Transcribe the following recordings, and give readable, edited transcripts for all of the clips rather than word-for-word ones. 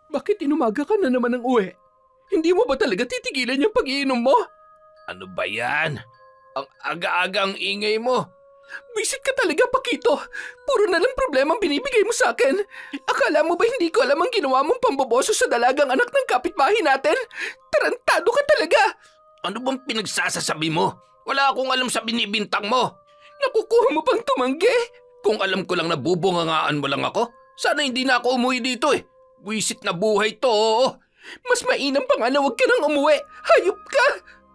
Bakit inumaga ka na naman ng uwi? Hindi mo ba talaga titigilan yung pag-iinom mo? Ano ba yan? Ang aga-aga ang ingay mo. Visit ka talaga, Pakito. Puro na lang problema ang binibigay mo sa akin. Akala mo ba hindi ko alam ang ginawa mong pamboboso sa dalagang anak ng kapitbahay natin? Tarantado ka talaga. Ano bang pinagsasasabi mo? Wala akong alam sa binibintang mo. Nakukuha mo pang tumanggi? Kung alam ko lang na bubungangaan mo lang ako, sana hindi na ako umuwi dito eh. Wisit na buhay to, oo. Mas mainam pa nga na huwag ka nang umuwi. Hayop ka!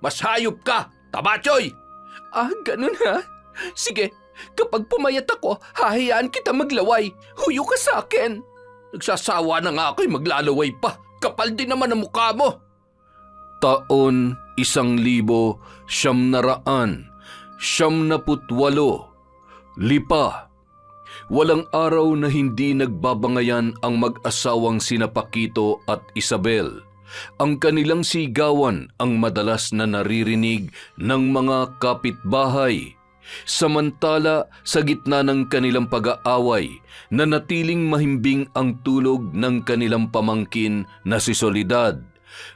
Mas hayop ka, Tabachoy! Ah, ganun ha? Sige, kapag pumayat ako, hahayaan kita maglaway. Huyo ka sa akin. Nagsasawa na nga ako'y maglalaway pa. Kapal din naman ang mukha mo. Taon 1978. Lipa. Walang araw na hindi nagbabangayan ang mag-asawang sina Pakito at Isabel. Ang kanilang sigawan ang madalas na naririnig ng mga kapitbahay. Samantala, sa gitna ng kanilang pag-aaway, nanatiling mahimbing ang tulog ng kanilang pamangkin na si Soledad.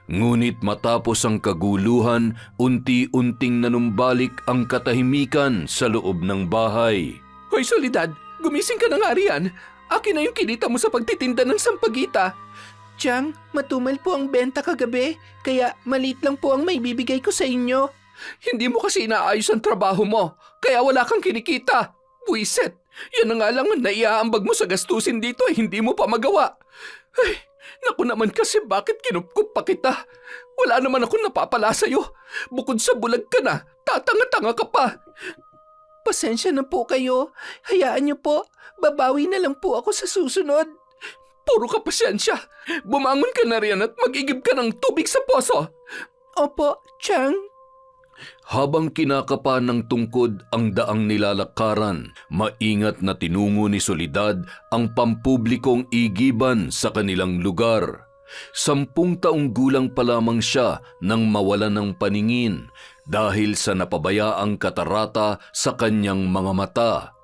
Ngunit matapos ang kaguluhan, unti-unting nanumbalik ang katahimikan sa loob ng bahay. Hoy, Soledad, gumising ka na nga riyan. Akin na yung kinita mo sa pagtitinda ng sampagita. Tiyang, matumal po ang benta kagabi, kaya maliit lang po ang may bibigay ko sa inyo. Hindi mo kasi inaayos ang trabaho mo, kaya wala kang kinikita. Buiset, yan na nga lang ang naiaambag mo sa gastusin dito ay hindi mo pa magawa. Ay, naku naman kasi bakit kinupkup pa kita? Wala naman akong napapala sa'yo. Bukod sa bulag ka na, tatanga-tanga ka pa. Pasensya na po kayo. Hayaan niyo po, babawi na lang po ako sa susunod. Puro ka pasensya. Bumangon ka na riyan at mag-igib ka ng tubig sa poso. Opo, Chang. Habang kinakapa ng tungkod ang daang nilalakaran, maingat na tinungo ni Soledad ang pampublikong igiban sa kanilang lugar. 10 taong gulang pa lamang siya nang mawala ng paningin dahil sa napabayaang katarata sa kanyang mga mata.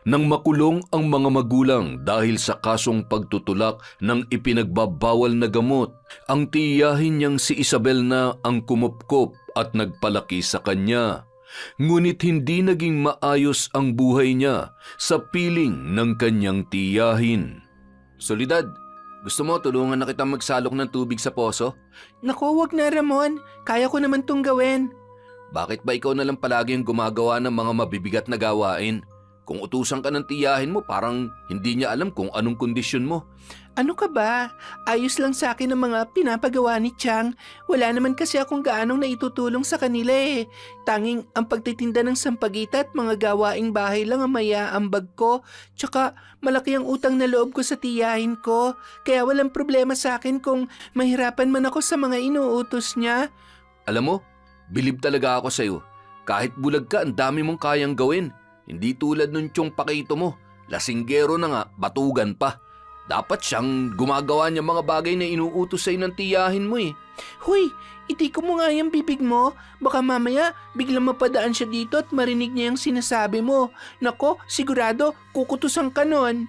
Nang makulong ang mga magulang dahil sa kasong pagtutulak ng ipinagbabawal na gamot, ang tiyahin niyang si Isabel na ang kumupkop at nagpalaki sa kanya. Ngunit hindi naging maayos ang buhay niya sa piling ng kanyang tiyahin. Soledad, gusto mo tulungan na kitang magsalok ng tubig sa poso? Naku, wag na Ramon. Kaya ko naman tong gawin. Bakit ba ikaw na lang palagi ang gumagawa ng mga mabibigat na gawain? Kung utusan ka ng tiyahin mo, parang hindi niya alam kung anong kondisyon mo. Ano ka ba? Ayos lang sa akin ang mga pinapagawa ni Chang. Wala naman kasi akong gaanong naitutulong sa kanila eh. Tanging ang pagtitinda ng sampagita at mga gawaing bahay lang ang maiaambag ko. Tsaka malaki ang utang na loob ko sa tiyahin ko. Kaya walang problema sa akin kung mahirapan man ako sa mga inuutos niya. Alam mo, bilib talaga ako sa'yo. Kahit bulag ka, ang dami mong kayang gawin. Hindi tulad nung tiyong Pakito mo. Lasinggero na nga, batugan pa. Dapat siyang gumagawa niya mga bagay na inuutos sa'yo ng tiyahin mo eh. Huy, itiko mo nga yung bibig mo. Baka mamaya biglang mapadaan siya dito at marinig niya yung sinasabi mo. Nako, sigurado kukutusan ka nun.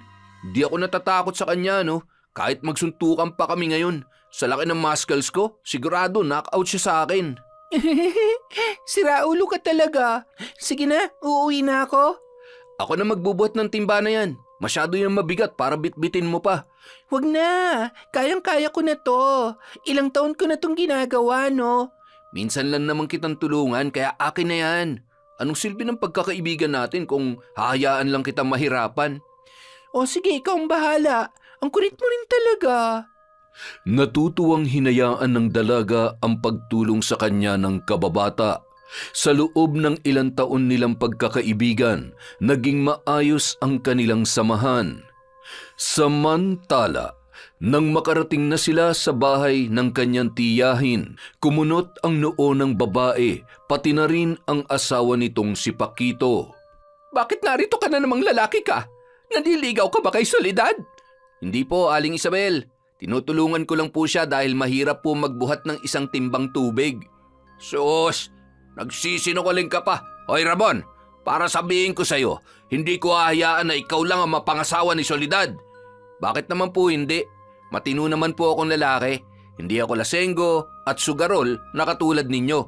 Di ako natatakot sa kanya, no? Kahit magsuntukan pa kami ngayon. Sa laki ng muscles ko, sigurado knockout siya sa akin. Siraulo ka talaga. Sige na, uuwi na ako. Ako na magbubuhat ng timba na yan. Masyado yung mabigat para bitbitin mo pa. Wag na, kayang-kaya ko na to. Ilang taon ko na tong ginagawa, no? Minsan lang naman kitang tulungan, kaya akin na yan. Anong silbi ng pagkakaibigan natin kung hahayaan lang kitang mahirapan? O sige, ikaw ang bahala. Ang kulit mo rin talaga. Natutuwang hinayaan ng dalaga ang pagtulong sa kanya ng kababata. Sa loob ng ilang taon nilang pagkakaibigan, naging maayos ang kanilang samahan. Samantala, nang makarating na sila sa bahay ng kanyang tiyahin, kumunot ang noo ng babae, pati na rin ang asawa nitong si Pakito. Bakit narito ka na namang lalaki ka? Nandiligaw ka ba kay Soledad? Hindi po, Aling Isabel. Tinutulungan ko lang po siya dahil mahirap po magbuhat ng isang timbang tubig. Sus! Nagsisinungaling ka pa. Hoy Ramon, para sabihin ko sa'yo, hindi ko hahayaan na ikaw lang ang mapangasawa ni Soledad. Bakit naman po hindi? Matino naman po akong lalaki. Hindi ako lasenggo at sugarol na katulad ninyo.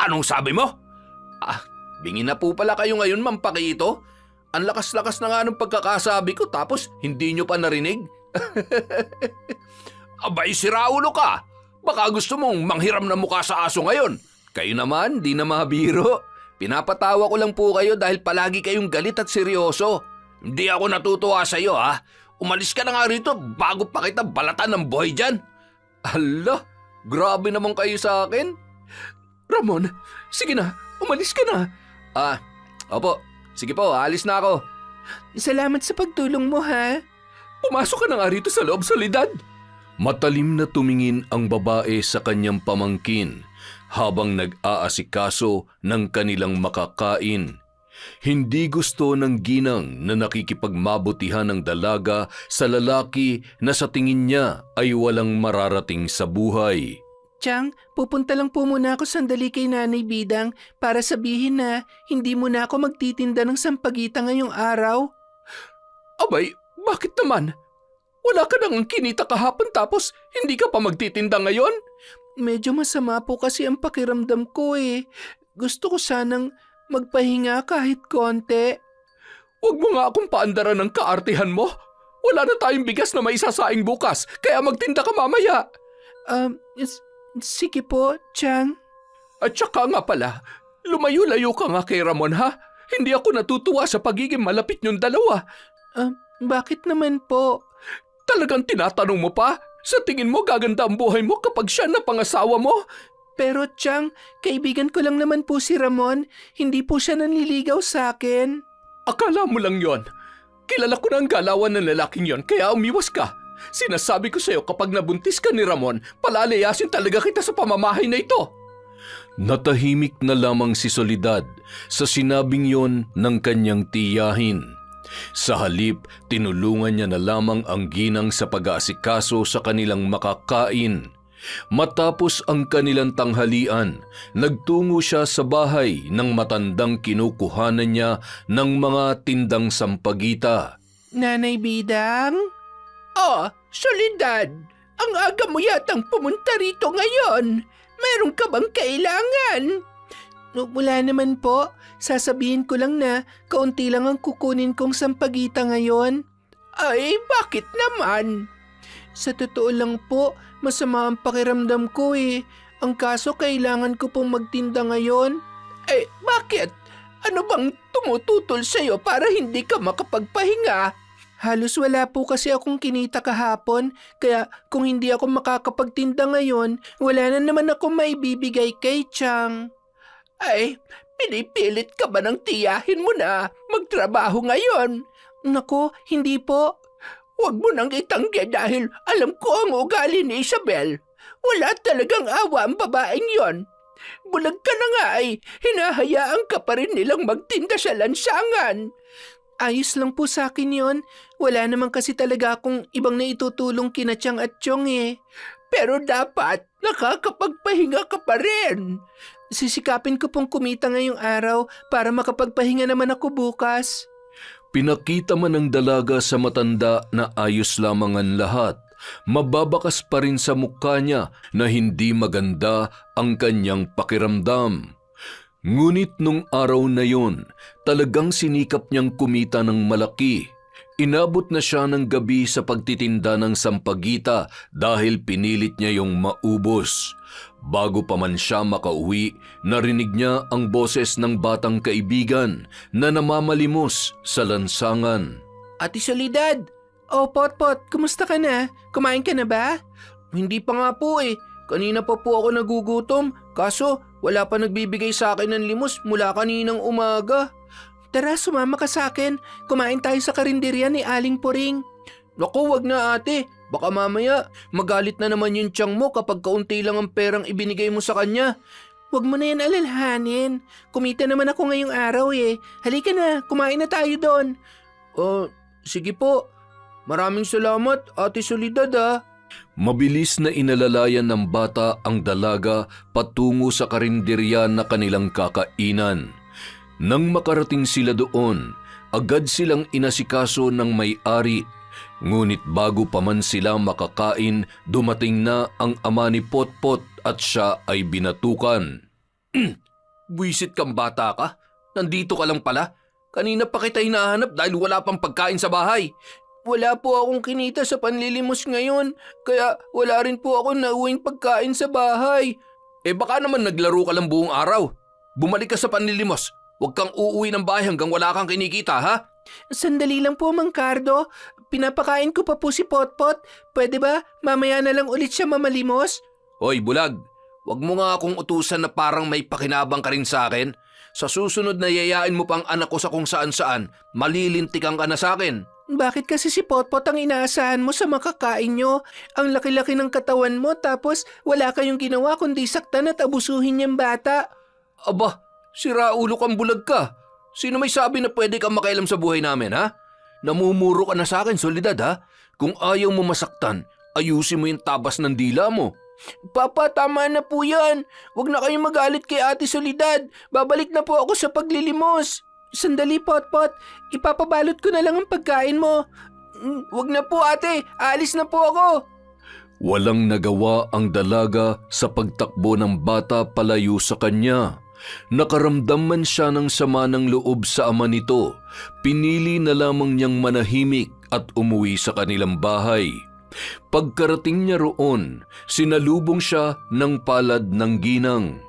Anong sabi mo? Bingi na po pala kayo ngayon, Ma'am Pakito. Ang lakas-lakas na nga ng pagkakasabi ko tapos hindi nyo pa narinig? Abay, si Raulo ka. Baka gusto mong manghiram na mukha sa aso ngayon. Kayo naman, di na mabiro. Pinapatawa ko lang po kayo dahil palagi kayong galit at seryoso. Hindi ako natutuwa sa iyo, ha? Umalis ka na nga rito bago pa kita balatan ng buhay dyan. Hala, grabe naman kayo sa akin. Ramon, sige na, umalis ka na. Opo, sige po, alis na ako. Salamat sa pagtulong mo, ha? Pumasok ka na nga rito sa loob, Soledad. Matalim na tumingin ang babae sa kanyang pamangkin habang nag-aasikaso ng kanilang makakain. Hindi gusto ng ginang na nakikipagmabutihan ng dalaga sa lalaki na sa tingin niya ay walang mararating sa buhay. Chang, pupunta lang po muna ako sandali kay Nanay Bidang para sabihin na hindi mo na ako magtitinda ng sampagita ngayong araw. Abay, bakit naman? Wala ka nang kinita kahapon tapos hindi ka pa magtitinda ngayon? Medyo masama po kasi ang pakiramdam ko eh. Gusto ko sanang magpahinga kahit konti. Huwag mo nga akong paandaran ng kaartihan mo. Wala na tayong bigas na maisasaing bukas, kaya magtinda ka mamaya. Sige po, Chang. At saka nga pala, lumayo-layo ka nga kay Ramon, ha? Hindi ako natutuwa sa pagiging malapit niyong dalawa. Bakit naman po? Talagang tinatanong mo pa? Sa tingin mo gaganda ang buhay mo kapag siya na pangasawa mo? Pero Chang, kaibigan ko lang naman po si Ramon. Hindi po siya nanliligaw sa akin. Akala mo lang yon. Kilala ko na ang galawan ng lalaking yon kaya umiwas ka. Sinasabi ko sa'yo kapag nabuntis ka ni Ramon, palalayasin talaga kita sa pamamahay na ito. Natahimik na lamang si Soledad sa sinabing yon ng kanyang tiyahin. Sa halip, tinulungan niya na lamang ang ginang sa pag-aasikaso sa kanilang makakain. Matapos ang kanilang tanghalian, nagtungo siya sa bahay ng matandang kinukuhanan niya ng mga tindang sampagita. Nanay Bidang? Soledad, ang aga mo yatang pumunta rito ngayon. Meron ka bang kailangan? Wala naman po. Sasabihin ko lang na kaunti lang ang kukunin kong sampagita ngayon. Ay, bakit naman? Sa totoo lang po, masama ang pakiramdam ko eh. Ang kaso kailangan ko pong magtinda ngayon. Bakit? Ano bang tumututol sa'yo para hindi ka makapagpahinga? Halos wala po kasi akong kinita kahapon, kaya kung hindi ako makakapagtinda ngayon, wala na naman ako maibibigay kay Chang. Pinipilit ka ba ng tiyahin mo na magtrabaho ngayon? Nako, hindi po. Huwag mo nang itanggi dahil alam ko ang ugali ni Isabel. Wala talagang awa ang babaeng yon. Bulag ka na nga ay hinahayaan ka pa rin nilang magtinda sa lansangan. Ayos lang po sa akin yon. Wala naman kasi talaga akong ibang naitutulong kina Chang at Chong eh. Pero dapat nakakapagpahinga ka pa rin. Sisikapin ko pong kumita ngayong araw para makapagpahinga naman ako bukas. Pinakita man ng dalaga sa matanda na ayos lamang ang lahat. Mababakas pa rin sa mukha niya na hindi maganda ang kanyang pakiramdam. Ngunit nung araw na yon, talagang sinikap niyang kumita ng malaki. Inabot na siya ng gabi sa pagtitinda ng sampagita dahil pinilit niya yung maubos. Bago pa man siya makauwi, narinig niya ang boses ng batang kaibigan na namamalimos sa lansangan. Ate Soledad! Potpot, kumusta ka na? Kumain ka na ba? Hindi pa nga po eh. Kanina pa po ako nagugutom. Kaso wala pa nagbibigay sa akin ng limos mula kaninang umaga. Tara, sumama ka sa akin. Kumain tayo sa karinderya ni Aling Puring. Naku, wag na ate. Baka mamaya magalit na naman yung tiyang mo kapag kaunti lang ang perang ibinigay mo sa kanya. Huwag mo na yan alalhanin. Kumita naman ako ngayong araw eh. Halika na, kumain na tayo doon. Sige po. Maraming salamat, Ate Soledad ah. Mabilis na inalalayan ng bata ang dalaga patungo sa karinderya na kanilang kakainan. Nang makarating sila doon, agad silang inasikaso ng may-ari. Ngunit bago pa man sila makakain, dumating na ang ama ni Potpot at siya ay binatukan. Buisit kang bata ka? Nandito ka lang pala? Kanina pa kita hinahanap dahil wala pang pagkain sa bahay. Wala po akong kinita sa panlilimos ngayon, kaya wala rin po ako nauwing pagkain sa bahay. Baka naman naglaro ka lang buong araw. Bumalik ka sa panlilimos. Huwag kang uuwi ng bahay hanggang wala kang kinikita, ha? Sandali lang po, Mang Cardo. Pinapakain ko pa po si Potpot. Pwede ba? Mamaya na lang ulit siya mamalimos? Hoy, bulag. Huwag mo nga akong utusan na parang may pakinabang ka rin sa akin. Sa susunod na yayain mo pang anak ko sa kung saan-saan, malilintikan ka na sa akin. Bakit kasi si Potpot ang inaasahan mo sa makakain nyo? Ang laki-laki ng katawan mo tapos wala kayong ginawa kundi saktan at abusuhin niyang bata. Aba, siraulo kang bulag ka. Sino may sabi na pwede kang makialam sa buhay namin, ha? Namumuro ka na sa akin, Soledad, ha? Kung ayaw mo masaktan, ayusin mo yung tabas ng dila mo. Papa, tama na po yan. Huwag na kayong magalit kay Ate Soledad. Babalik na po ako sa paglilimos. Sandali, Potpot. Ipapabalot ko na lang ang pagkain mo. Huwag na po, ate. Aalis na po ako. Walang nagawa ang dalaga sa pagtakbo ng bata palayo sa kanya. Nakaramdam man siya ng sama ng loob sa ama nito, pinili na lamang niyang manahimik at umuwi sa kanilang bahay. Pagkarating niya roon, sinalubong siya ng palad ng ginang.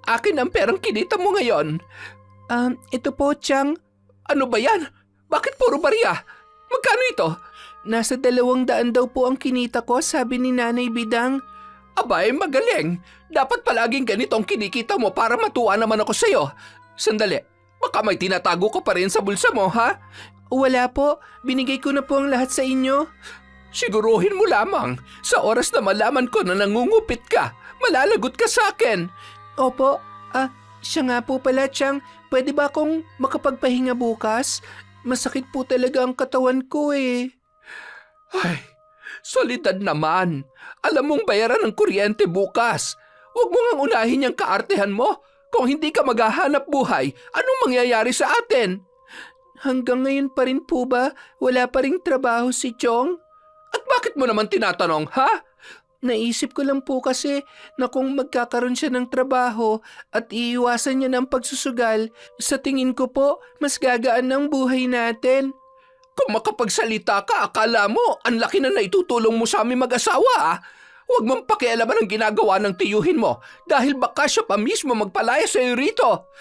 Akin ang perang kinita mo ngayon. Ito po, Chang. Ano ba yan? Bakit puro barya? Magkano ito? Nasa 200 daw po ang kinita ko, sabi ni Nanay Bidang. Abay, magaling. Dapat palaging ganito ang kinikita mo para matuwa naman ako sa'yo. Sandali, baka may tinatago ka pa rin sa bulsa mo, ha? Wala po. Binigay ko na po ang lahat sa inyo. Siguruhin mo lamang. Sa oras na malaman ko na nangungupit ka, malalagot ka sa akin. Opo. Siya nga po pala, Chang. Pwede ba akong makapagpahinga bukas? Masakit po talaga ang katawan ko eh. Ay, Soledad naman. Alam mong bayaran ng kuryente bukas. Huwag mo ngang unahin yung kaartehan mo. Kung hindi ka maghahanap buhay, anong mangyayari sa atin? Hanggang ngayon pa rin po ba? Wala pa ring trabaho si Chong? At bakit mo naman tinatanong, ha? Naisip ko lang po kasi na kung magkakaroon siya ng trabaho at iiwasan niya ng pagsusugal, sa tingin ko po, mas gagaan ng buhay natin. Kung makapagsalita ka, akala mo, ang laki na naitutulong mo sa aming mag-asawa, ah. Huwag mong pakialaman ang ginagawa ng tiyuhin mo dahil baka siya pa mismo magpalaya sa iyo rito.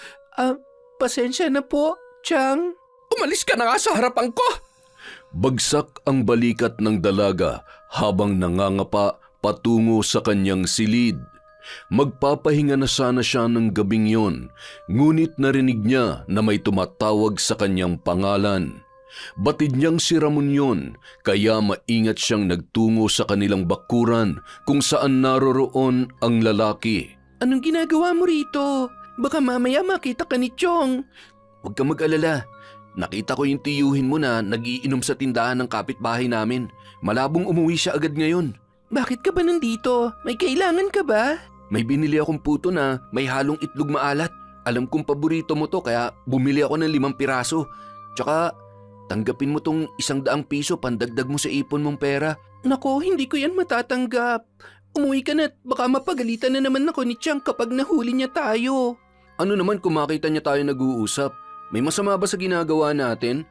Pasensya na po, Chang. Umalis ka na nga sa harapan ko. Bagsak ang balikat ng dalaga habang nangangapa patungo sa kanyang silid. Magpapahinga na sana siya ng gabing yon, ngunit narinig niya na may tumatawag sa kanyang pangalan. Batid niyang si Ramon yun, kaya maingat siyang nagtungo sa kanilang bakuran kung saan naroroon ang lalaki. Anong ginagawa mo rito? Baka mamaya makita ka ni Chong. Huwag kang mag-alala. Nakita ko yung tiyuhin mo na nagiinom sa tindahan ng kapitbahay namin. Malabong umuwi siya agad ngayon. Bakit ka ba nandito? May kailangan ka ba? May binili akong puto na may halong itlog maalat. Alam kong paborito mo to kaya bumili ako ng 5 piraso. Tsaka tanggapin mo tong 100 piso pandagdag mo sa ipon mong pera. Nako, hindi ko yan matatanggap. Umuwi ka na at baka mapagalitan na naman ako ni Chang kapag nahuli niya tayo. Ano naman kung makita niya tayo nag-uusap? May masama ba sa ginagawa natin?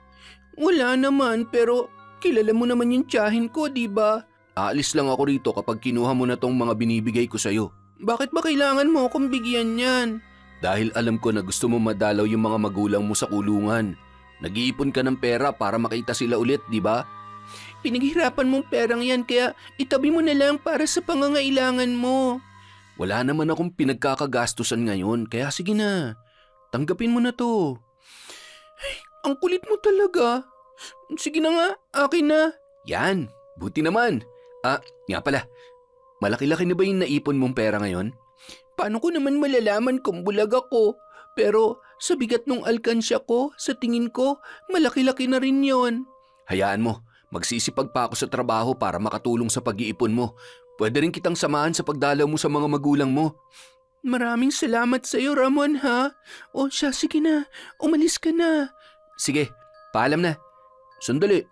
Wala naman, pero kilala mo naman yung tiyahin ko, di ba? Aalis lang ako rito kapag kinuha mo na tong mga binibigay ko sa'yo. Bakit ba kailangan mo akong bigyan yan? Dahil alam ko na gusto mo madalaw yung mga magulang mo sa kulungan. Nag-iipon ka ng pera para makita sila ulit, di ba? Pinaghirapan mong perang yan kaya itabi mo na lang para sa pangangailangan mo. Wala naman akong pinagkakagastusan ngayon, kaya sige na. Tanggapin mo na to. Ay, ang kulit mo talaga. Sige na nga, akin na. Yan, buti naman. Nga pala, malaki-laki na ba yung naipon mong pera ngayon? Paano ko naman malalaman kung bulag ako? Pero sa bigat ng alkansya ko, sa tingin ko, malaki-laki na rin yon. Hayaan mo, magsisipag pa ako sa trabaho para makatulong sa pag-iipon mo. Pwede rin kitang samahan sa pagdalaw mo sa mga magulang mo. Maraming salamat sa iyo, Ramon, ha? O siya, sige na. Umalis ka na. Sige, paalam na. Sandali,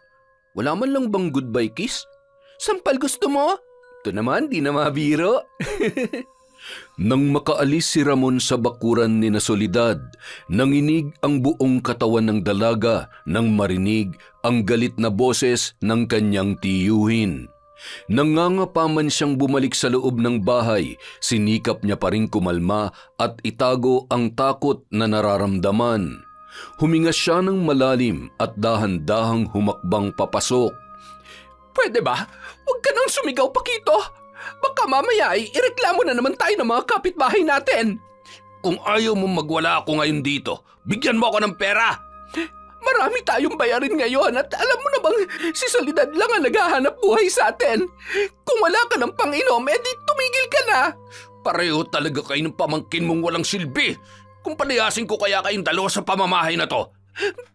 Wala man lang bang goodbye kiss? Sampal gusto mo? Ito naman, di na mabiro. Nang makaalis si Ramon sa bakuran ni na Soledad, nanginig ang buong katawan ng dalaga nang marinig ang galit na boses ng kanyang tiyuhin. Nangangapa man siyang bumalik sa loob ng bahay, sinikap niya pa ring kumalma at itago ang takot na nararamdaman. Huminga siya ng malalim at dahan-dahang humakbang papasok. Pwede ba? Huwag ka nang sumigaw, Pakito. Baka mamaya ay ireklamo na naman tayo ng mga kapitbahay natin. Kung ayaw mo magwala ako ngayon dito, bigyan mo ako ng pera. Marami tayong bayarin ngayon at alam mo na bang si Soledad lang ang naghahanap buhay sa atin. Kung wala ka ng pang-inom, edi tumigil ka na. Pareho talaga kayo ng pamangkin mong walang silbi. Kung palayasin ko kaya kayong dalawa sa pamamahay na to.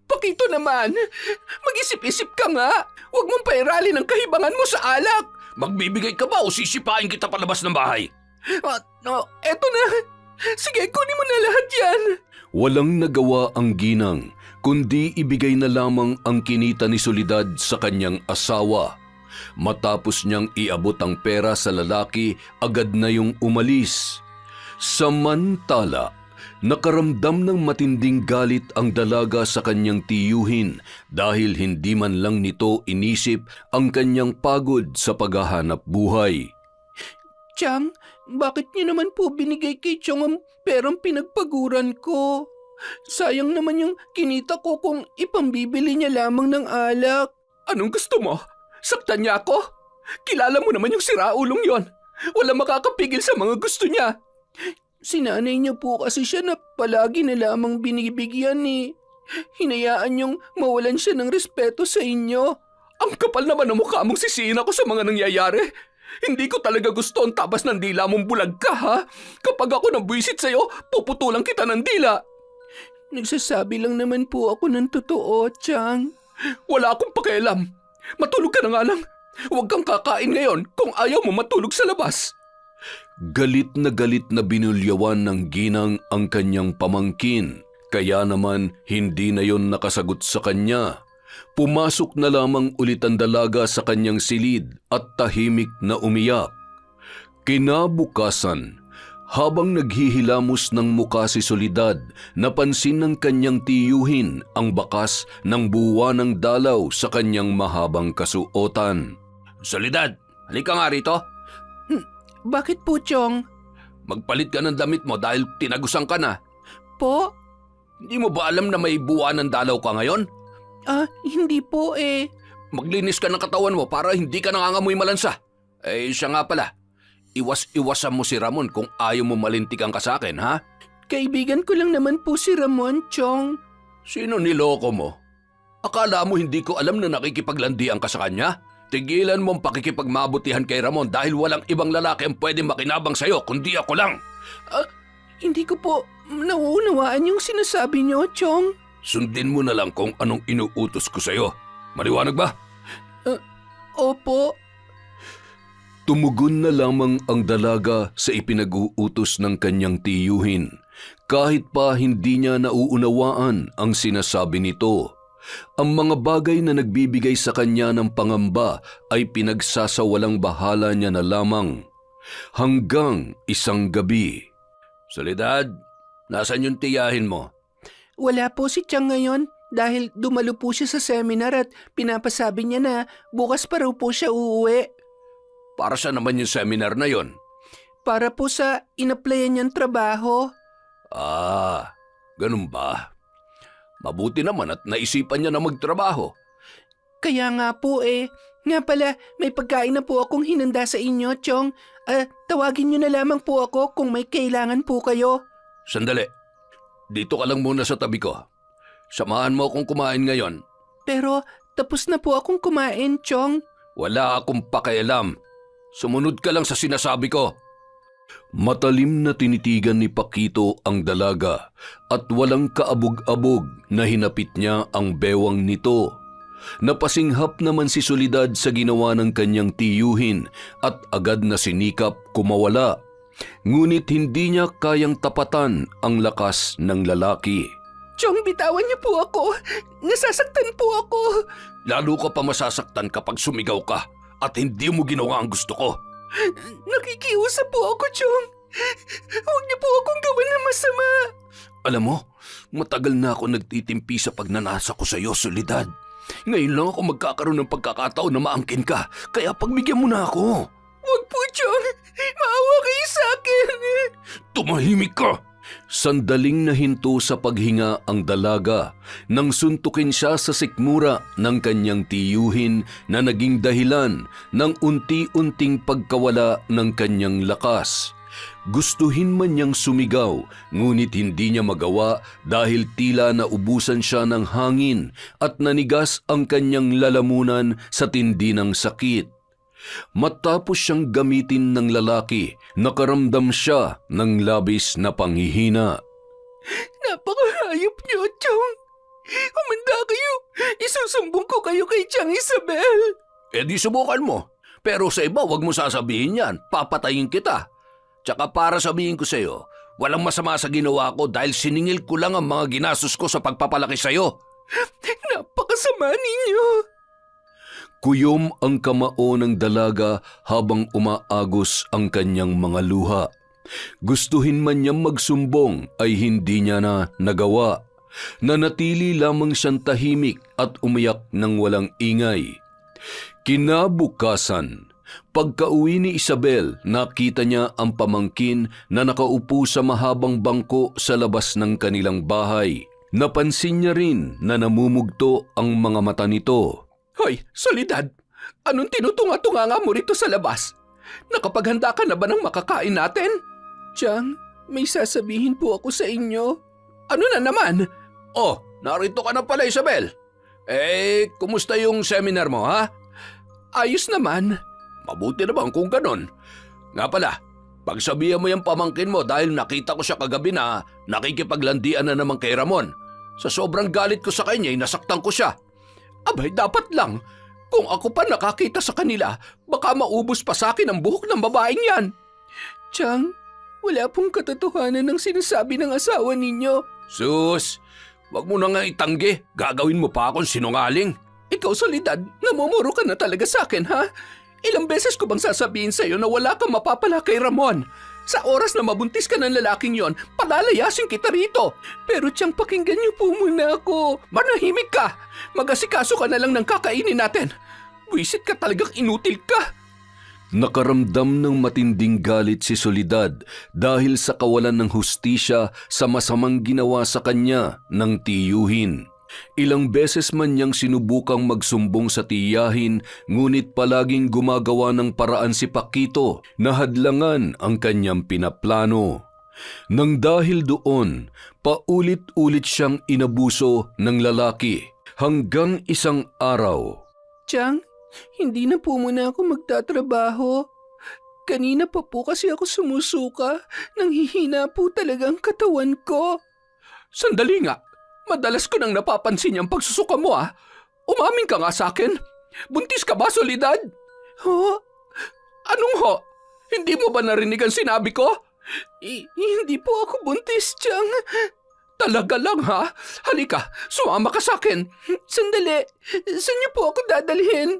Pakito naman, mag-isip-isip ka nga. Huwag mong pairalin ang kahibangan mo sa alak. Magbibigay ka ba o sisipain kita palabas ng bahay? Eto na. Sige, kunin mo na lahat yan. Walang nagawa ang ginang, kundi ibigay na lamang ang kinita ni Soledad sa kanyang asawa. Matapos niyang iabot ang pera sa lalaki, agad na yung umalis. Samantala, nakaramdam ng matinding galit ang dalaga sa kanyang tiyuhin dahil hindi man lang nito inisip ang kanyang pagod sa paghahanap buhay. Chang, bakit niyo naman po binigay kay Chong ang perang pinagpaguran ko? Sayang naman yung kinita ko kung ipambibili niya lamang ng alak. Anong gusto mo? Saktan niya ako? Kilala mo naman yung siraulong yon. Wala makakapigil sa mga gusto niya. Sinanay niyo po kasi siya na palagi na lamang binibigyan ni. Hinayaan niyong mawalan siya ng respeto sa inyo. Ang kapal naman ng mukha mong sisihin ako sa mga nangyayari. Hindi ko talaga gusto ang tabas ng dila mong bulag ka, ha? Kapag ako nabwisit sa'yo, puputulan kita ng dila. Nagsasabi lang naman po ako ng totoo, Chang. Wala akong pakialam. Matulog ka na nga lang. Huwag kang kakain ngayon kung ayaw mo matulog sa labas. Galit na binulyawan ng ginang ang kanyang pamangkin, kaya naman hindi na yon nakasagot sa kanya. Pumasok na lamang ulit ang dalaga sa kanyang silid at tahimik na umiyak. Kinabukasan, habang naghihilamos ng muka si Soledad, napansin ng kanyang tiyuhin ang bakas ng buwanang dalaw sa kanyang mahabang kasuotan. Soledad, halika nga rito. Bakit po, Chong? Magpalit ka ng damit mo dahil tinagusan ka na. Po? Hindi mo ba alam na may buwan ng dalaw ka ngayon? Hindi po eh. Maglinis ka ng katawan mo para hindi ka nangangamoy malansa. Siya nga pala. Iwas-iwasan mo si Ramon kung ayaw mo malintikan ka sa akin, ha? Kaibigan ko lang naman po si Ramon, Chong. Sino niloko mo? Akala mo hindi ko alam na nakikipaglandian ka sa kanya? Tigilan mo ang pakikipagmabutihan kay Ramon dahil walang ibang lalaki ang pwedeng makinabang sa'yo kundi ako lang. Hindi ko po nauunawaan yung sinasabi niyo, Chong. Sundin mo na lang kung anong inuutos ko sa'yo. Maliwanag ba? Opo. Tumugon na lamang ang dalaga sa ipinag-uutos ng kanyang tiyuhin, kahit pa hindi niya nauunawaan ang sinasabi nito. Ang mga bagay na nagbibigay sa kanya ng pangamba ay pinagsasawalang bahala niya na lamang. Hanggang isang gabi. Soledad, nasan yung tiyahin mo? Wala po si Chang ngayon dahil dumalo po siya sa seminar at pinapasabi niya na bukas pa raw po siya uuwi. Para sa naman yung seminar na yon? Para po sa inaplayan niyang trabaho. Ganun ba? Mabuti naman at naisipan niya na magtrabaho. Kaya nga po eh. Nga pala, may pagkain na po akong hinanda sa inyo, Chong. Tawagin niyo na lamang po ako kung may kailangan po kayo. Sandali. Dito ka lang muna sa tabi ko. Samahan mo akong kumain ngayon. Pero tapos na po akong kumain, Chong. Wala akong pakialam. Sumunod ka lang sa sinasabi ko. Matalim na tinitigan ni Pakito ang dalaga at walang kaabog-abog na hinapit niya ang bewang nito. Napasinghap naman si Soledad sa ginawa ng kanyang tiyuhin at agad na sinikap kumawala. Ngunit hindi niya kayang tapatan ang lakas ng lalaki. Chong, bitawan niyo po ako. Nasasaktan po ako. Lalo ka pa masasaktan kapag sumigaw ka at hindi mo ginawa ang gusto ko. Nakikiusap po ako, Chong. Huwag niyo po akong gawin ng masama. Alam mo, matagal na ako nagtitimpi sa pagnanasa ko sa iyo, Soledad. Ngayon lang ako magkakaroon ng pagkakataon na maangkin ka, kaya pagbigyan mo na ako. Huwag po, Chong. Maawa kayo sa akin. Tumahimik ka! Sandaling nahinto sa paghinga ang dalaga nang suntukin siya sa sikmura ng kanyang tiyuhin na naging dahilan ng unti-unting pagkawala ng kanyang lakas. Gustuhin man niyang sumigaw, ngunit hindi niya magawa dahil tila naubusan siya ng hangin at nanigas ang kanyang lalamunan sa tindi ng sakit. Matapos siyang gamitin ng lalaki, nakaramdam siya ng labis na panghihina. Napakahayop niyo, Chong. Humanda kayo. Isusumbong ko kayo kay Chang Isabel. Eh di subukan mo. Pero sa iba, wag mo sasabihin yan. Papatayin kita. Tsaka para sabihin ko sa iyo, walang masama sa ginawa ko dahil siningil ko lang ang mga ginastos ko sa pagpapalaki sa iyo. Napakasama ninyo. Kuyom ang kamao ng dalaga habang umaagos ang kanyang mga luha. Gustuhin man niyang magsumbong ay hindi niya na nagawa. Nanatili lamang siyang tahimik at umiyak ng walang ingay. Kinabukasan, pagka-uwi ni Isabel, nakita niya ang pamangkin na nakaupo sa mahabang bangko sa labas ng kanilang bahay. Napansin niya rin na namumugto ang mga mata nito. Hoy, Soledad! Anong tinutunga-tunga mo rito sa labas? Nakapaghanda ka na ba ng makakain natin? Chang, may sasabihin po ako sa inyo. Ano na naman? Oh, narito ka na pala, Isabel. Eh, kumusta yung seminar mo, ha? Ayos naman. Mabuti naman kung ganon. Nga pala, pagsabihan mo yung pamangkin mo dahil nakita ko siya kagabi na nakikipaglandian na naman kay Ramon. Sa sobrang galit ko sa kanya, nasaktan ko siya. Abay, dapat lang. Kung ako pa nakakita sa kanila, baka maubos pa sa akin ang buhok ng babaeng yan. Chang, wala pong katotohanan ng sinasabi ng asawa ninyo. Sus, wag mo na nga itanggi. Gagawin mo pa akong sinungaling. Ikaw, Soledad, namumuro ka na talaga sa akin, ha? Ilang beses ko bang sasabihin sa'yo na wala kang mapapala kay Ramon? Sa oras na mabuntis ka ng lalaking yon, palalayasin kita rito. Pero tiyang pakinggan niyo po muna ako. Manahimik ka. Mag-asikaso ka na lang ng kakainin natin. Buisit ka, talagang inutil ka. Nakaramdam ng matinding galit si Soledad dahil sa kawalan ng hustisya sa masamang ginawa sa kanya ng tiyuhin. Ilang beses man niyang sinubukang magsumbong sa tiyahin, ngunit palaging gumagawa ng paraan si Paquito na hadlangan ang kanyang pinaplano. Nang dahil doon, paulit-ulit siyang inabuso ng lalaki hanggang isang araw. Chang, hindi na po muna ako magtatrabaho. Kanina pa po kasi ako sumusuka. Nanghihina po talaga ang katawan ko. Sandali nga. Madalas ko nang napapansin yung pagsusuka mo, ah. Umamin ka nga sa akin. Buntis ka ba, Soledad? Ho? Anong ho? Hindi mo ba narinig ang sinabi ko? Hindi po ako buntis, Chang. Talaga lang, ha? Halika, sumama ka sa akin. Sandali, saan niyo po ako dadalhin?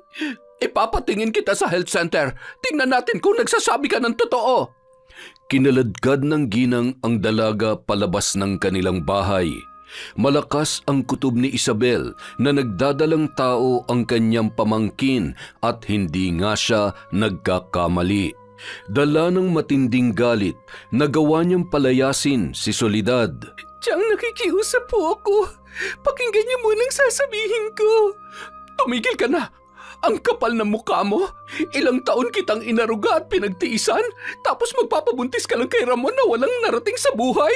Ipapatingin kita sa health center. Tingnan natin kung nagsasabi ka ng totoo. Kinaladkad ng ginang ang dalaga palabas ng kanilang bahay. Malakas ang kutob ni Isabel na nagdadalang tao ang kanyang pamangkin at hindi nga siya nagkakamali. Dala ng matinding galit, nagawa niyang palayasin si Soledad. Chang, nakikiusap po ako. Pakinggan niyo munang sasabihin ko. Tumigil ka na. Ang kapal ng mukha mo. Ilang taon kitang inaruga at pinagtiisan, tapos magpapabuntis ka lang kay Ramon na walang narating sa buhay.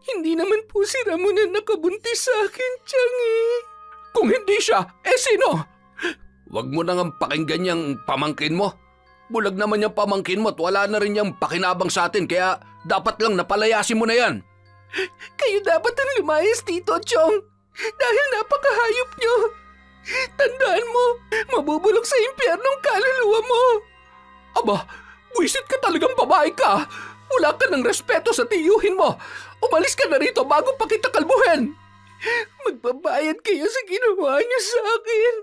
Hindi naman po si Ramon na nakabuntis sa akin, Chang, eh. Kung hindi siya, sino? Huwag mo nang pakinggan niyang pamangkin mo. Bulag naman niyang pamangkin mo at wala na rin niyang pakinabang sa atin kaya dapat lang napalayasin mo na yan. Kayo dapat ang lumayas dito, Chong. Dahil napakahayop niyo. Tandaan mo, mabubulok sa impyernong kaluluwa mo. Aba, buwisit ka talagang babae ka. Wala ka ng respeto sa tiyuhin mo. Umalis ka na rito bago pa kita kalbuhin. Magbabayad kayo sa ginawa niyo sa akin.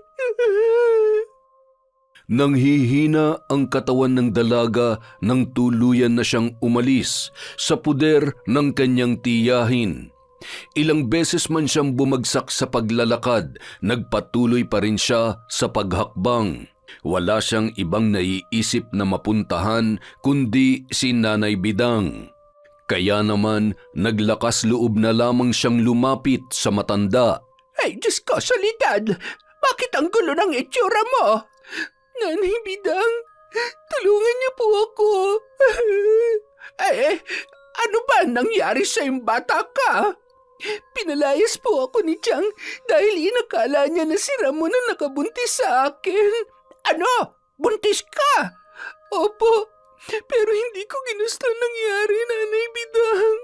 Nanghihina ang katawan ng dalaga nang tuluyan na siyang umalis sa puder ng kanyang tiyahin. Ilang beses man siyang bumagsak sa paglalakad, nagpatuloy pa rin siya sa paghakbang. Wala siyang ibang naiisip na mapuntahan kundi si Nanay Bidang. Kaya naman naglakas loob na lamang siyang lumapit sa matanda. Ay, Diyos ko, Soledad! Bakit ang gulo ng itsura mo? Nanay Bidang, tulungan niyo po ako. Ano ba nangyari sa yung bata ka? Pinalayas po ako ni Chang dahil inakala niya na si Ramon ang nakabuntis sa akin. Ano? Buntis ka? Opo, pero hindi ko ginusto nangyari, Nanay Bidang.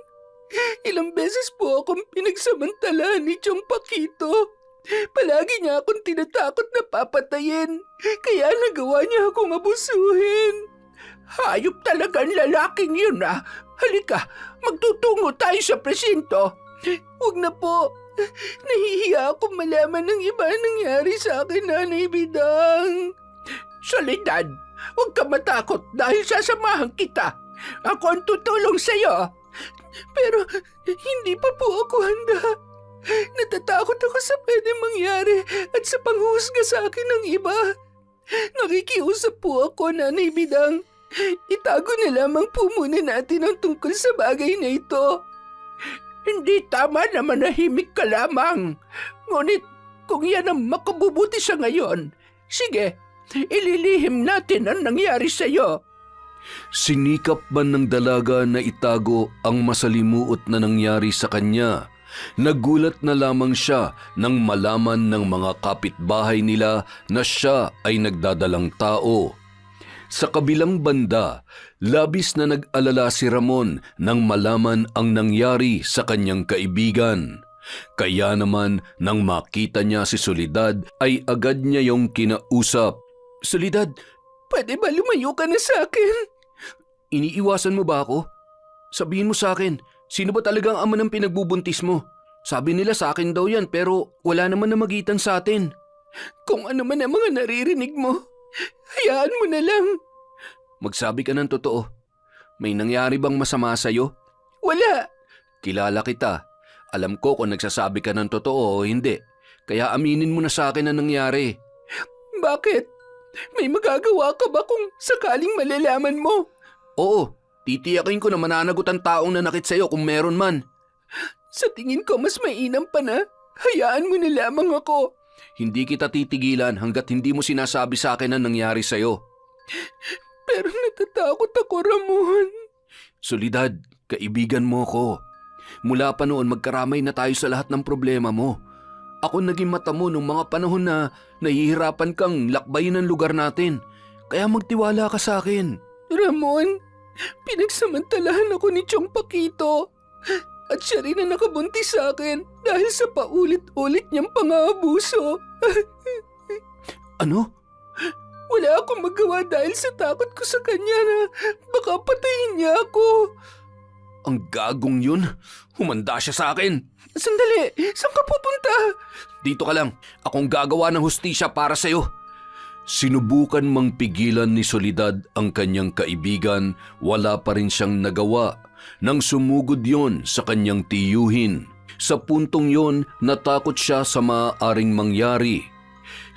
Ilang beses po akong pinagsamantalahan ni Chong Paquito. Palagi niya akong tinatakot na papatayin, kaya nagawa niya akong abusuhin. Hayop talaga ang lalaking yun ah. Halika, magtutungo tayo sa presinto. Huwag na po. Nahihiya akong malaman ng iba ang nangyari sa akin, Nanay Bidang. Soledad, huwag ka matakot dahil sasamahan kita. Ako ang tutulong sa'yo. Pero hindi pa po ako handa. Natatakot ako sa pwedeng mangyari at sa panghuhusga sa akin ng iba. Nakikiusap po ako, Nanay Bidang. Itago na lamang po muna natin ang tungkol sa bagay na ito. Hindi tama na manahimik ka lamang. Ngunit kung yan ang makabubuti sa ngayon, sige, ililihim natin ang nangyari sa iyo. Sinikap man ng dalaga na itago ang masalimuot na nangyari sa kanya. Nagulat na lamang siya nang malaman ng mga kapitbahay nila na siya ay nagdadalang tao. Sa kabilang banda, labis na nag-alala si Ramon nang malaman ang nangyari sa kanyang kaibigan. Kaya naman nang makita niya si Soledad ay agad niya yung kinausap. Soledad, pwede ba lumayo ka na sa akin? Iniiwasan mo ba ako? Sabihin mo sa akin, sino ba talagang ama ng pinagbubuntis mo? Sabi nila sa akin daw yan pero wala naman na magitan sa atin. Kung ano man ang mga naririnig mo, hayaan mo na lang. Magsabi ka ng totoo. May nangyari bang masama sa'yo? Wala. Kilala kita. Alam ko kung nagsasabi ka ng totoo o hindi. Kaya aminin mo na sa akin ang nangyari. Bakit? May magagawa ka ba kung sakaling malalaman mo? Oo, titiyakin ko na mananagot ang taong nanakit sa'yo kung meron man. Sa tingin ko mas mainam pa na. Hayaan mo na lamang ako. Hindi kita titigilan hanggat hindi mo sinasabi sa akin ang nangyari sa'yo. Pero natatakot ako, Ramon. Soledad, kaibigan mo ko. Mula pa noon magkaramay na tayo sa lahat ng problema mo. Ako naging mata mo nung mga panahon na nahihirapan kang lakbayin ang lugar natin. Kaya magtiwala ka sa akin. Ramon, pinagsamantalahan ako ni Chong Paquito. At siya rin ang nakabuntis sa akin dahil sa paulit-ulit niyang pang-aabuso. Ano? Wala akong magawa dahil sa takot ko sa kanya na baka patayin niya ako. Ang gagong yun. Humanda siya sa akin. Sandali, saan ka pupunta? Dito ka lang. Akong gagawa ng hustisya para sa'yo. Sinubukan mang pigilan ni Soledad ang kanyang kaibigan, wala pa rin siyang nagawa. Nang sumugod yon sa kanyang tiyuhin. Sa puntong yon, natakot siya sa maaaring mangyari.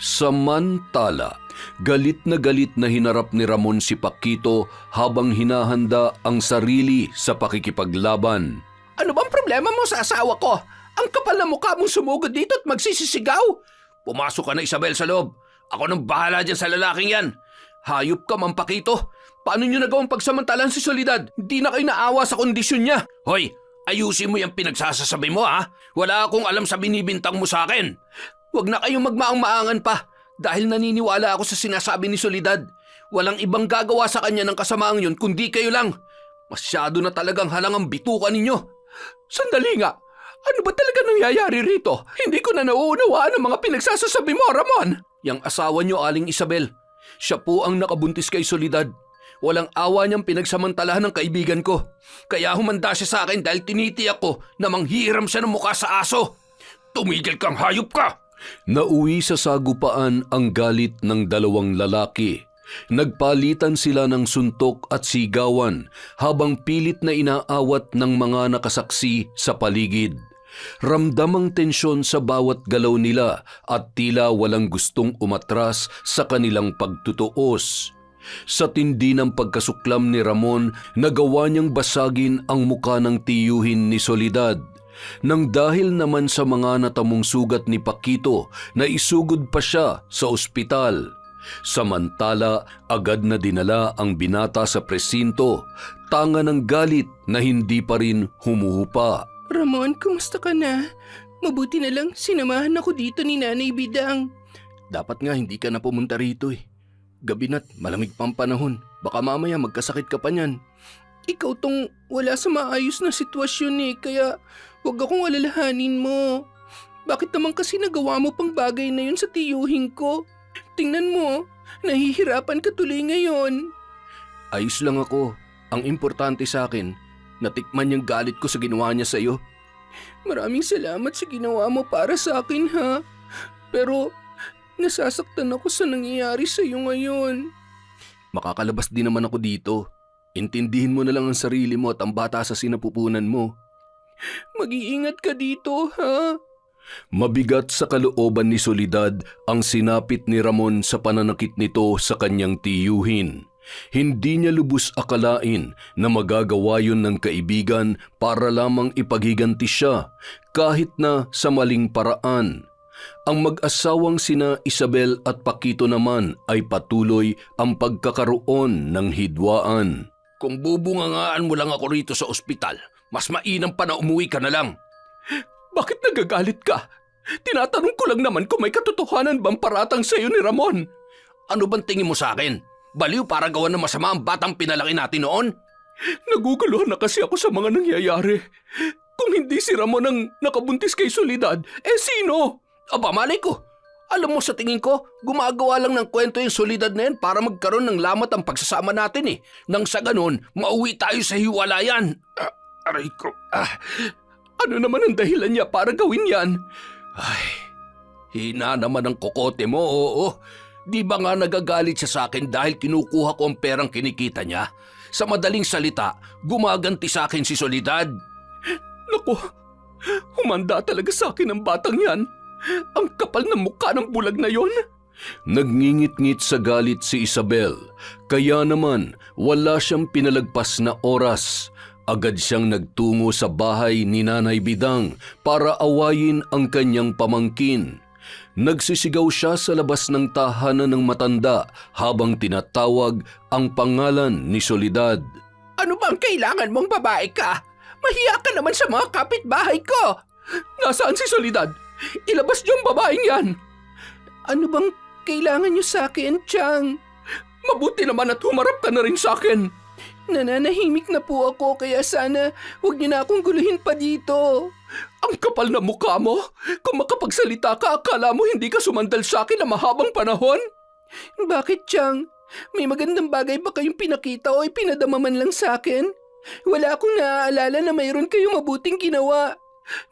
Samantala, galit na hinarap ni Ramon si Paquito habang hinahanda ang sarili sa pakikipaglaban. Ano bang problema mo sa asawa ko? Ang kapal na mukha mong sumugod dito at magsisisigaw? Pumasok ka na, Isabel, sa loob. Ako nang bahala dyan sa lalaking yan. Hayop ka, Mang Paquito. Paano nyo nagawang pagsamantalan si Soledad? Hindi na kayo naawa sa kondisyon niya. Hoy, ayusin mo yung pinagsasasabi mo, ha? Wala akong alam sa binibintang mo sa akin. Huwag na kayong magmaang-maangan pa dahil naniniwala ako sa sinasabi ni Soledad. Walang ibang gagawa sa kanya ng kasamaang yun kundi kayo lang. Masyado na talagang halangang bitukan ninyo. Sandali nga. Ano ba talaga nangyayari rito? Hindi ko na nauunawaan ang mga pinagsasasabi mo, Ramon. Yang asawa nyo, Aling Isabel. Siya po ang nakabuntis kay Soledad. Walang awa niyang pinagsamantalahan ng kaibigan ko. Kaya humanda siya sa akin dahil tinitiyak ko na manghihiram siya ng mukha sa aso. Tumigil kang hayop ka! Nauwi sa sagupaan ang galit ng dalawang lalaki. Nagpalitan sila ng suntok at sigawan habang pilit na inaawat ng mga nakasaksi sa paligid. Ramdam ang tensyon sa bawat galaw nila at tila walang gustong umatras sa kanilang pagtutuos. Sa tindi ng pagkasuklam ni Ramon, nagawa niyang basagin ang muka ng tiyuhin ni Soledad. Nang dahil naman sa mga natamong sugat ni Paquito, naisugod pa siya sa ospital. Samantala, agad na dinala ang binata sa presinto, tanga ng galit na hindi pa rin humuhupa. Ramon, kumusta ka na? Mabuti na lang sinamahan ako dito ni Nanay Bidang. Dapat nga hindi ka na pumunta rito eh. Gabi na't malamig pang panahon. Baka mamaya magkasakit ka pa niyan. Ikaw tong wala sa maayos na sitwasyon eh, kaya huwag akong alalahanin mo. Bakit naman kasi nagawa mo pang bagay na yun sa tiyuhin ko? Tingnan mo, nahihirapan ka tuloy ngayon. Ayos lang ako. Ang importante sa akin, natikman yung galit ko sa ginawa niya sa'yo. Maraming salamat sa ginawa mo para sa akin ha. Pero nasasaktan ako sa nangyayari sa'yo ngayon. Makakalabas din naman ako dito. Intindihin mo na lang ang sarili mo at ang bata sa sinapupunan mo. Mag-iingat ka dito ha. Mabigat sa kalooban ni Soledad ang sinapit ni Ramon sa pananakit nito sa kanyang tiyuhin. Hindi niya lubos akalain na magagawa yun ng kaibigan para lamang ipaghiganti siya kahit na sa maling paraan. Ang mag-asawang sina Isabel at Paquito naman ay patuloy ang pagkakaroon ng hidwaan. Kung bubungangaan mo lang ako rito sa ospital, mas mainam pa na umuwi ka na lang. Bakit nagagalit ka? Tinatanong ko lang naman kung may katotohanan bang paratang sa'yo ni Ramon. Ano bang tingin mo sa akin? Baliw para gawa ng masama ang batang pinalaki natin noon? Naguguluhan na kasi ako sa mga nangyayari. Kung hindi si Ramon ang nakabuntis kay Soledad, sino? Aba, malay ko. Alam mo, sa tingin ko, gumagawa lang ng kwento yung Soledad na yan para magkaroon ng lamat ang pagsasama natin eh. Nang sa ganun, mauwi tayo sa hiwalayan. Aray ko. Ano naman ang dahilan niya para gawin yan? Ay, hina naman ang kokote mo, oo. Di ba nga nagagalit siya sa akin dahil kinukuha ko ang perang kinikita niya? Sa madaling salita, gumaganti sa akin si Soledad. Naku, humanda talaga sa akin ang batang yan. Ang kapal ng mukha ng bulag na yon. Nagngingit-ngit sa galit si Isabel, kaya naman wala siyang pinalagpas na oras. Agad siyang nagtungo sa bahay ni Nanay Bidang para awayin ang kanyang pamangkin. Nagsisigaw siya sa labas ng tahanan ng matanda habang tinatawag ang pangalan ni Soledad. Ano bang kailangan mong babae ka? Mahiya ka naman sa mga kapitbahay ko. Nasaan si Soledad? Ilabas niyo ang babaeng yan. Ano bang kailangan niyo sa akin, Chang? Mabuti naman at humarap ka na rin sa akin. Nananahimik na po ako kaya sana huwag niyo na akong guluhin pa dito. Ang kapal na mukha mo. Kung makapagsalita ka, akala mo hindi ka sumandal sa akin na mahabang panahon? Bakit, Chang? May magandang bagay ba kayong pinakita o ipinadama man lang sa akin? Wala akong naaalala na mayroon kayong mabuting ginawa.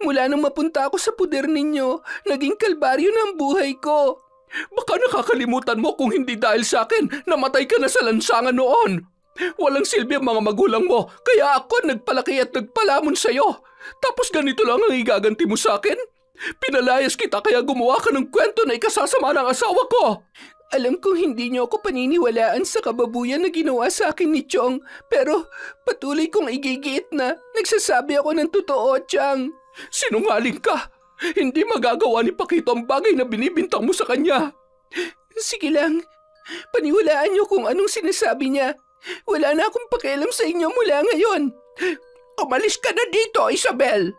Mula nang mapunta ako sa puder ninyo, naging kalbaryo na ang buhay ko. Baka nakakalimutan mo kung hindi dahil sa akin, namatay ka na sa lansangan noon. Walang silbi ang mga magulang mo, kaya ako nagpalaki at nagpalamon sa'yo. Tapos ganito lang ang igaganti mo sa akin? Pinalayas kita kaya gumawa ka ng kwento na ikasasama ng asawa ko. Alam kong hindi niyo ako paniniwalaan sa kababuyan na ginawa sa akin ni Chong, pero patuloy kong igigiit na nagsasabi ako ng totoo, Chang. Sinungaling ka. Hindi magagawa ni Paquito ang bagay na binibintang mo sa kanya. Sige lang. Paniwalaan niyo kung anong sinasabi niya. Wala na akong pakialam sa inyo mula ngayon. Umalis ka na dito, Isabel.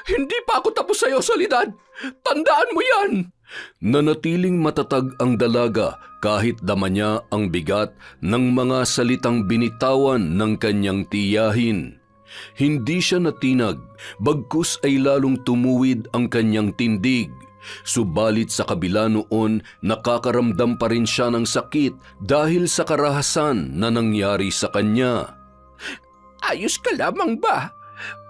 Hindi pa ako tapos sa'yo, Soledad. Tandaan mo yan. Nanatiling matatag ang dalaga kahit dama niya ang bigat ng mga salitang binitawan ng kanyang tiyahin. Hindi siya natinag, bagkus ay lalong tumuwid ang kanyang tindig. Subalit sa kabila noon, nakakaramdam pa rin siya ng sakit dahil sa karahasan na nangyari sa kanya. Ayos ka lamang ba?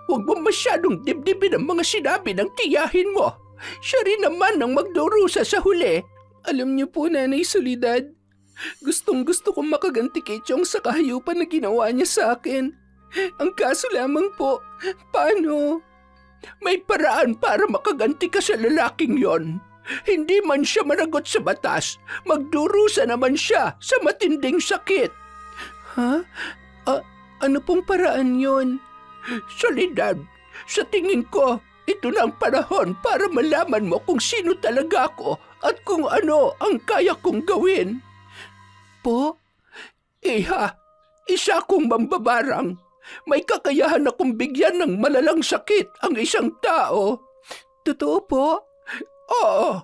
Huwag mo masyadong dibdibin ang mga sinabi ng tiyahin mo. Siya rin naman ang magdurusa sa huli. Alam niyo po, Nanay Soledad, gustong-gusto kong makaganti kay Chong sa kahayupan na ginawa niya sa akin. Ang kaso lamang po, paano? May paraan para makaganti ka sa lalaking yon. Hindi man siya managot sa batas, magdurusa naman siya sa matinding sakit. Ha? Ano pong paraan yon? Soledad, sa tingin ko, ito na ang panahon para malaman mo kung sino talaga ako at kung ano ang kaya kong gawin. Po? Iha, isa akong mambabarang. May kakayahan akong bigyan ng malalang sakit ang isang tao. Totoo po? Oo.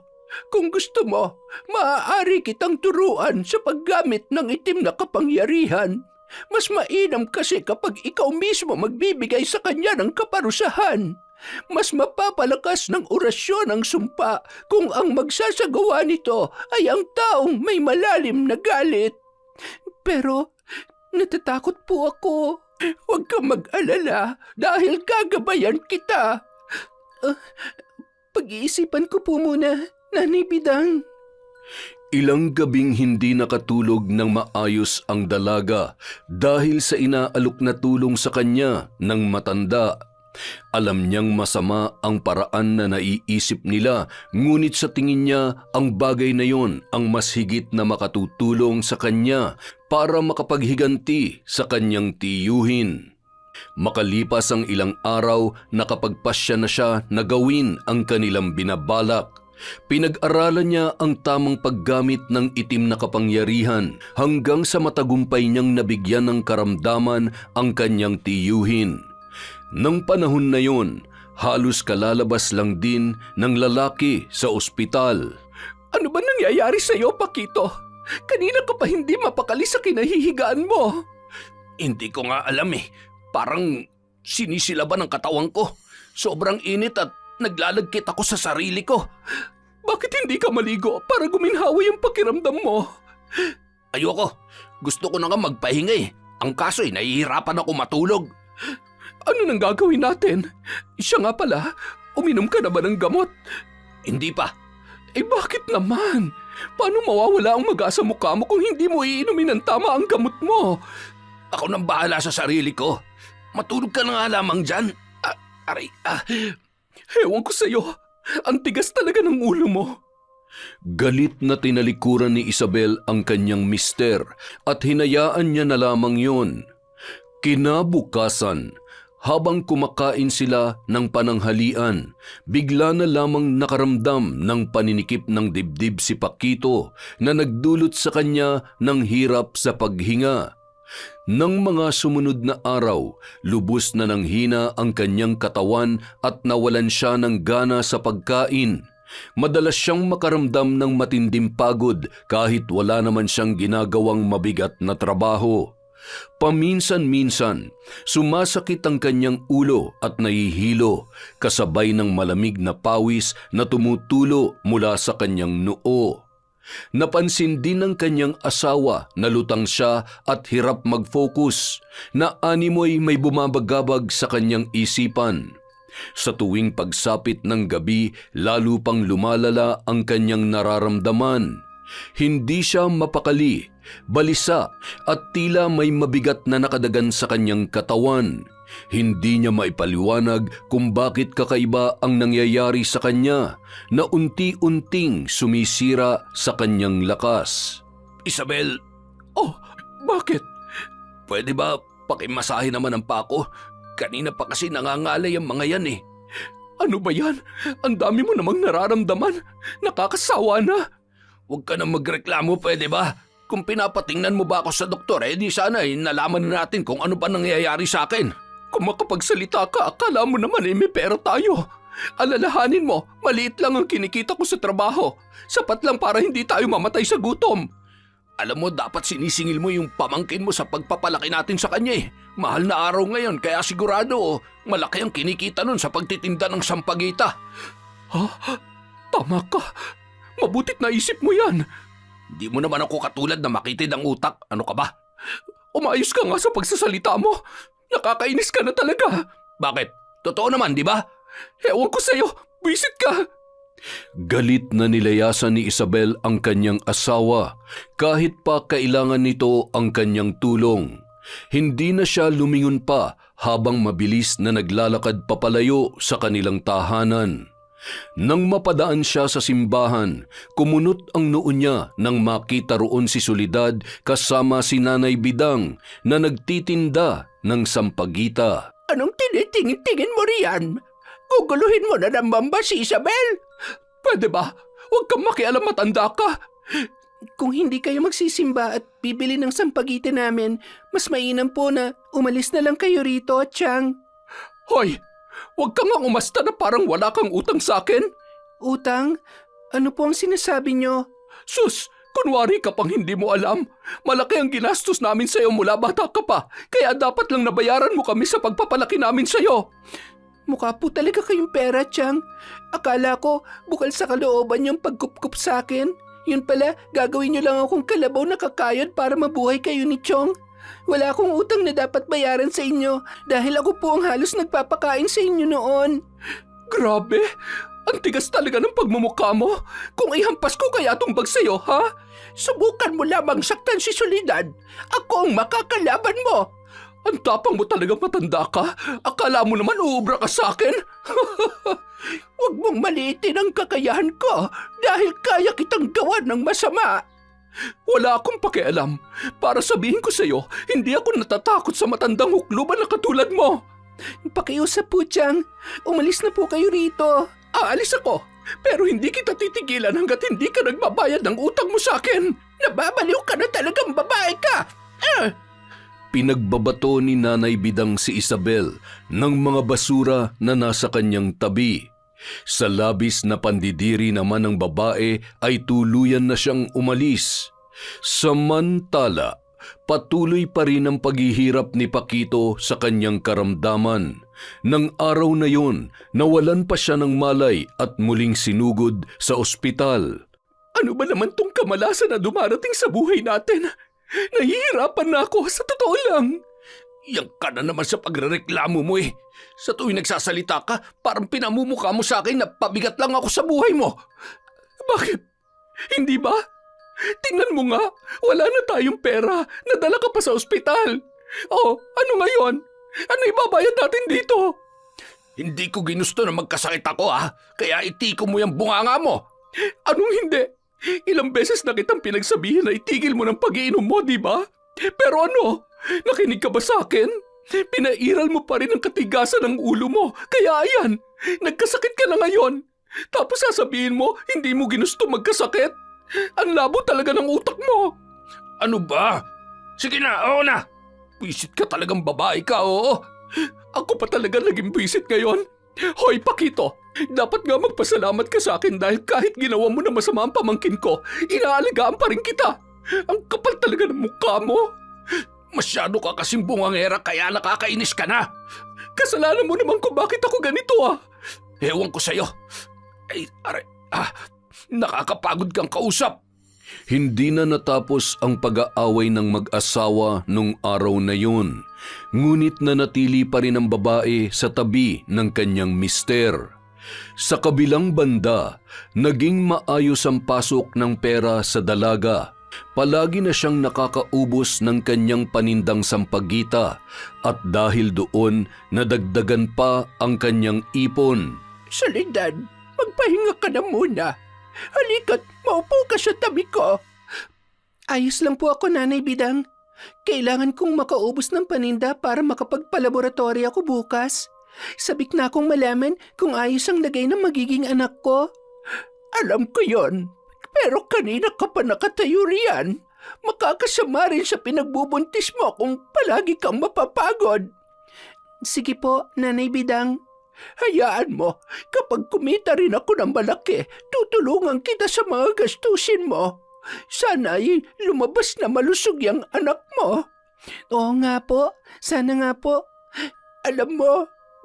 Kung gusto mo, maaari kitang turuan sa paggamit ng itim na kapangyarihan. Mas mainam kasi kapag ikaw mismo magbibigay sa kanya ng kaparusahan. Mas mapapalakas ng orasyon ang sumpa kung ang magsasagawa nito ay ang taong may malalim na galit. Pero natatakot po ako. Huwag kang mag-alala dahil gagabayan kita. Pag-iisipan ko po muna, Nanay Bidang. Ilang gabing hindi nakatulog ng maayos ang dalaga dahil sa inaalok na tulong sa kanya ng matanda. Alam niyang masama ang paraan na naiisip nila, ngunit sa tingin niya ang bagay na yon ang mas higit na makatutulong sa kanya para makapaghiganti sa kanyang tiyuhin. Makalipas ang ilang araw, nakapagpasya na siya na gawin ang kanilang binabalak. Pinag-aralan niya ang tamang paggamit ng itim na kapangyarihan hanggang sa matagumpay niyang nabigyan ng karamdaman ang kanyang tiyuhin. Nang panahon na yon, halos kalalabas lang din ng lalaki sa ospital. Ano ba nangyayari sa iyo, Pakito? Kanina ka pa hindi mapakali sa kinahihigaan mo. Hindi ko nga alam eh. Parang sinisilaban ang katawan ko. Sobrang init at naglalagkit ako sa sarili ko. Bakit hindi ka maligo para guminhawi ang pakiramdam mo? Ayoko. Gusto ko na nga magpahinga eh. Ang kaso eh, nahihirapan ako matulog. Ano nang gagawin natin? Siya nga pala, uminom ka na ba ng gamot? Hindi pa. Eh bakit naman? Paano mawawala ang maga sa mukha mo kung hindi mo iinumin ng tama ang gamot mo? Ako nang bahala sa sarili ko. Matulog ka na nga lamang dyan. Aray. Ewan ko sa'yo. Ang tigas talaga ng ulo mo. Galit na tinalikuran ni Isabel ang kanyang mister at hinayaan niya na lamang yon. Kinabukasan, habang kumakain sila ng pananghalian, bigla na lamang nakaramdam ng paninikip ng dibdib si Pakito na nagdulot sa kanya ng hirap sa paghinga. Nang mga sumunod na araw, lubos na ng hina ang kanyang katawan at nawalan siya ng gana sa pagkain. Madalas siyang makaramdam ng matinding pagod kahit wala naman siyang ginagawang mabigat na trabaho. Paminsan-minsan, sumasakit ang kanyang ulo at nahihilo kasabay ng malamig na pawis na tumutulo mula sa kanyang noo. Napansin din ng kanyang asawa na lutang siya at hirap mag-focus, na animoy may bumabagabag sa kanyang isipan. Sa tuwing pagsapit ng gabi, lalo pang lumalala ang kanyang nararamdaman. Hindi siya mapakali, balisa at tila may mabigat na nakadagan sa kanyang katawan. Hindi niya maipaliwanag kung bakit kakaiba ang nangyayari sa kanya na unti-unting sumisira sa kanyang lakas. Isabel, Oh, bakit? pwede ba pakimasahe naman ang pako? Kanina pa kasi nangangalay ang mga yan eh. Ano ba yan? Ang dami mo namang nararamdaman. Nakakasawa na. Huwag ka na magreklamo, pwede ba? Kung pinapatingnan mo ba ako sa doktor, di sana nalaman na natin kung ano pa nangyayari sa akin. Kung makapagsalita ka, akala mo naman may pera tayo. Alalahanin mo, maliit lang ang kinikita ko sa trabaho. Sapat lang para hindi tayo mamatay sa gutom. Alam mo, dapat sinisingil mo yung pamangkin mo sa pagpapalaki natin sa kanya eh. Mahal na araw ngayon, kaya sigurado malaki ang kinikita nun sa pagtitinda ng sampagita. Ha? Tama ka. Mabutit na isip mo yan. Di mo naman ako katulad na makitid ang utak. Ano ka ba? Umayos ka nga sa pagsasalita mo. Nakakainis ka na talaga. Bakit? Totoo naman, di ba? Ewan ko sa'yo. Visit ka. Galit na nilayasan ni Isabel ang kanyang asawa kahit pa kailangan nito ang kanyang tulong. Hindi na siya lumingon pa habang mabilis na naglalakad papalayo sa kanilang tahanan. Nang mapadaan siya sa simbahan, kumunot ang noo niya nang makita roon si Soledad kasama si Nanay Bidang na nagtitinda ng sampagita. Anong tinitingin-tingin mo riyan? Guguluhin mo na naman ba si Isabel? Pwede ba? Huwag kang makialam, matanda ka. Kung hindi kayo magsisimba at bibili ng sampagita namin, mas mainam po na umalis na lang kayo rito, Chang. Hoy! Huwag kang umasta na parang wala kang utang sa akin. Utang? Ano po ang sinasabi nyo? Sus! Kunwari ka pang hindi mo alam. Malaki ang ginastos namin sa'yo mula bata ka pa, kaya dapat lang nabayaran mo kami sa pagpapalaki namin sa'yo. Mukha po talaga kayong pera, Chang. Akala ko bukal sa kalooban yung pagkupkup sa akin. Yun pala, gagawin nyo lang akong kalabaw na kakayod para mabuhay kayo ni Chong. Wala akong utang na dapat bayaran sa inyo dahil ako po ang halos nagpapakain sa inyo noon. Grabe! Ang tigas talaga ng pagmumukha mo. Kung ihampas ko kaya tumbag sa'yo, ha? Subukan mo lamang saktan si Soledad. Ako ang makakalaban mo. Ang tapang mo talaga, matanda ka. Akala mo naman uubra ka sa akin? Huwag mong maliitin ang kakayahan ko dahil kaya kitang gawan ng masama. Wala akong pakialam. Para sabihin ko sa'yo, hindi ako natatakot sa matandang hukluban na katulad mo. Pakiusap po, Chang. Umalis na po kayo rito. Aalis ako, pero hindi kita titigilan hanggat hindi ka nagbabayad ng utang mo sa akin. Nababaliw ka na talagang babae ka. Pinagbabato ni Nanay Bidang si Isabel ng mga basura na nasa kanyang tabi. Sa labis na pandidiri naman ng babae ay tuluyan na siyang umalis. Samantala, patuloy pa rin ang paghihirap ni Paquito sa kanyang karamdaman. Nang araw na yon, nawalan pa siya ng malay at muling sinugod sa ospital. Ano ba naman tong kamalasan na dumarating sa buhay natin? Nahihirapan na ako, sa totoo lang. Yang ka na naman sa pagrereklamo mo eh. Sa tuwing nagsasalita ka, parang pinamumukha mo sa akin na pabigat lang ako sa buhay mo. Bakit? Hindi ba? Tingnan mo nga, wala na tayong pera. Nadala ka pa sa ospital. Oh, ano ngayon? Ano ibabayad natin dito? Hindi ko ginusto na magkasakit ako kaya itiko mo yung bunganga mo. Anong hindi? Ilang beses na kitang pinagsabihin na itigil mo ng pag-iinom mo, di ba? Pero ano? Nakinig ka ba sa akin? Pinairal mo pa rin ang katigasan ng ulo mo. Kaya ayan, nagkasakit ka na ngayon. Tapos sasabihin mo, hindi mo ginusto magkasakit? Ang labo talaga ng utak mo. Ano ba? Sige na, oo na. Wisit ka talagang babae ka, oo. Ako pa talaga naging buwisit ngayon. Hoy, Paquito, dapat nga magpasalamat ka sa akin dahil kahit ginawa mo na masama ang pamangkin ko, inaalagaan pa rin kita. Ang kapal talaga ng mukha mo. Masyado ka kasing bungangera kaya nakakainis ka na. Kasalanan mo naman kung bakit ako ganito Ewan ko sa'yo. Ay, aray, nakakapagod kang kausap. Hindi na natapos ang pag-aaway ng mag-asawa nung araw na yun. Ngunit nanatili pa rin ang babae sa tabi ng kanyang mister. Sa kabilang banda, naging maayos ang pasok ng pera sa dalaga. Palagi na siyang nakakaubos ng kanyang panindang sampagita at dahil doon nadagdagan pa ang kanyang ipon. Soledad, magpahinga ka na muna. Halika't maupo ka sa tabi ko. Ayos lang po ako, Nanay Bidang. Kailangan kong makaubos ng paninda para makapagpalaboratory ako bukas. Sabik na akong malaman kung ayos ang lagay ng magiging anak ko. Alam ko yon. Pero kanina ka pa nakatayo riyan. Makakasama rin sa pinagbubuntis mo kung palagi kang mapapagod. Sige po, Nanay Bidang. Hayaan mo, kapag kumita rin ako ng malaki, tutulungan kita sa mga gastusin mo. Sana ay lumabas na malusog yung anak mo. Oo nga po, sana nga po. Alam mo,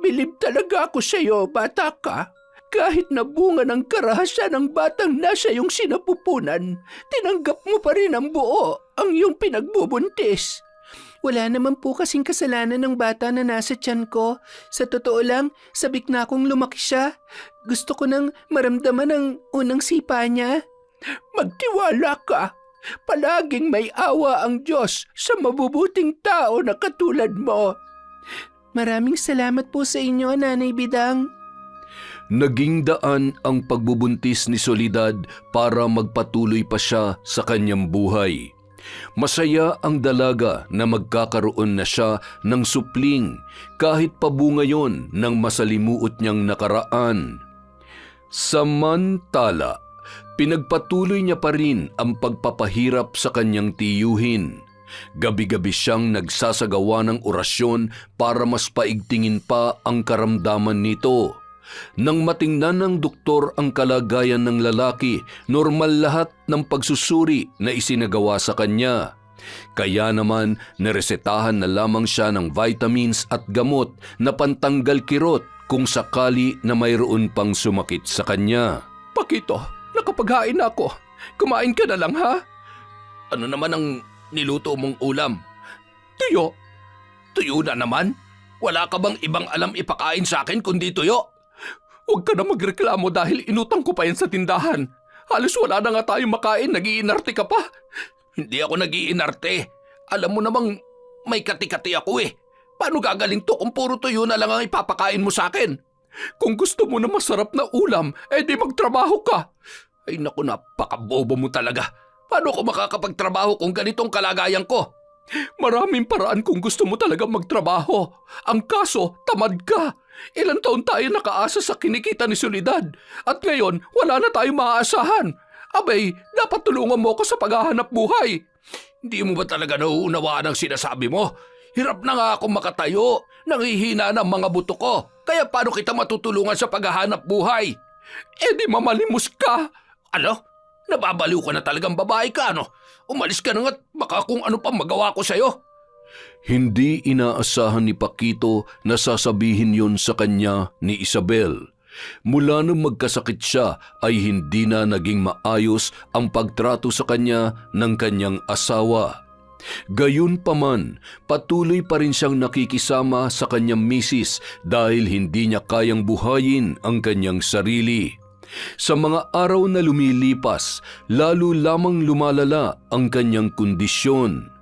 bilib talaga ako sa'yo, bata ka. Kahit na bunga ng karahasan ng batang nasa iyong sinapupunan, tinanggap mo pa rin ang buo ang iyong pinagbubuntis. Wala naman po kasing kasalanan ng bata na nasa tiyan ko. Sa totoo lang, sabik na akong lumaki siya. Gusto ko nang maramdaman ang unang sipa niya. Magtiwala ka. Palaging may awa ang Diyos sa mabubuting tao na katulad mo. Maraming salamat po sa inyo, Nanay Bidang. Naging daan ang pagbubuntis ni Soledad para magpatuloy pa siya sa kanyang buhay. Masaya ang dalaga na magkakaroon na siya ng supling kahit pabunga yon ng masalimuot niyang nakaraan. Samantala, pinagpatuloy niya pa rin ang pagpapahirap sa kanyang tiyuhin. Gabi-gabi siyang nagsasagawa ng orasyon para mas paigtingin pa ang karamdaman nito. Nang matingnan ng doktor ang kalagayan ng lalaki, normal lahat ng pagsusuri na isinagawa sa kanya. Kaya naman, niresetahan na lamang siya ng vitamins at gamot na pantanggal kirot kung sakali na mayroon pang sumakit sa kanya. Pakito, nakapaghain na ako. Kumain ka na lang, ha? Ano naman ang niluto mong ulam? Tuyo. Tuyo na naman? Wala ka bang ibang alam ipakain sa akin kundi tuyo? Huwag ka na magreklamo dahil inutang ko pa yan sa tindahan. Halos wala na nga tayong makain, nag-iinarte ka pa. Hindi ako nag-iinarte. Alam mo namang may kati-kati ako eh. Paano gagaling to kung puro tuyo na lang ang ipapakain mo sa akin? Kung gusto mo na masarap na ulam, di magtrabaho ka. Ay naku, napakabobo mo talaga. Paano ako makakapagtrabaho kung ganitong kalagayan ko? Maraming paraan kung gusto mo talaga magtrabaho. Ang kaso, tamad ka. Ilang taon tayo nakaasa sa kinikita ni Soledad. At ngayon, wala na tayong maaasahan. Abay, dapat tulungan mo ako sa paghahanap buhay. Hindi mo ba talaga nauunawaan ang sinasabi mo? Hirap na nga akong makatayo. Nanghihina ng mga buto ko. Kaya paano kita matutulungan sa paghahanap buhay? Di mamalimos ka. Ano? Nababaliw ka na talagang babae ka, ano? Umalis ka na nga't baka kung ano pa magawa ko sa'yo. Hindi inaasahan ni Paquito na sasabihin yon sa kanya ni Isabel. Mula nung magkasakit siya ay hindi na naging maayos ang pagtrato sa kanya ng kanyang asawa. Gayunpaman, patuloy pa rin siyang nakikisama sa kanyang misis dahil hindi niya kayang buhayin ang kanyang sarili. Sa mga araw na lumilipas, lalo lamang lumalala ang kanyang kondisyon.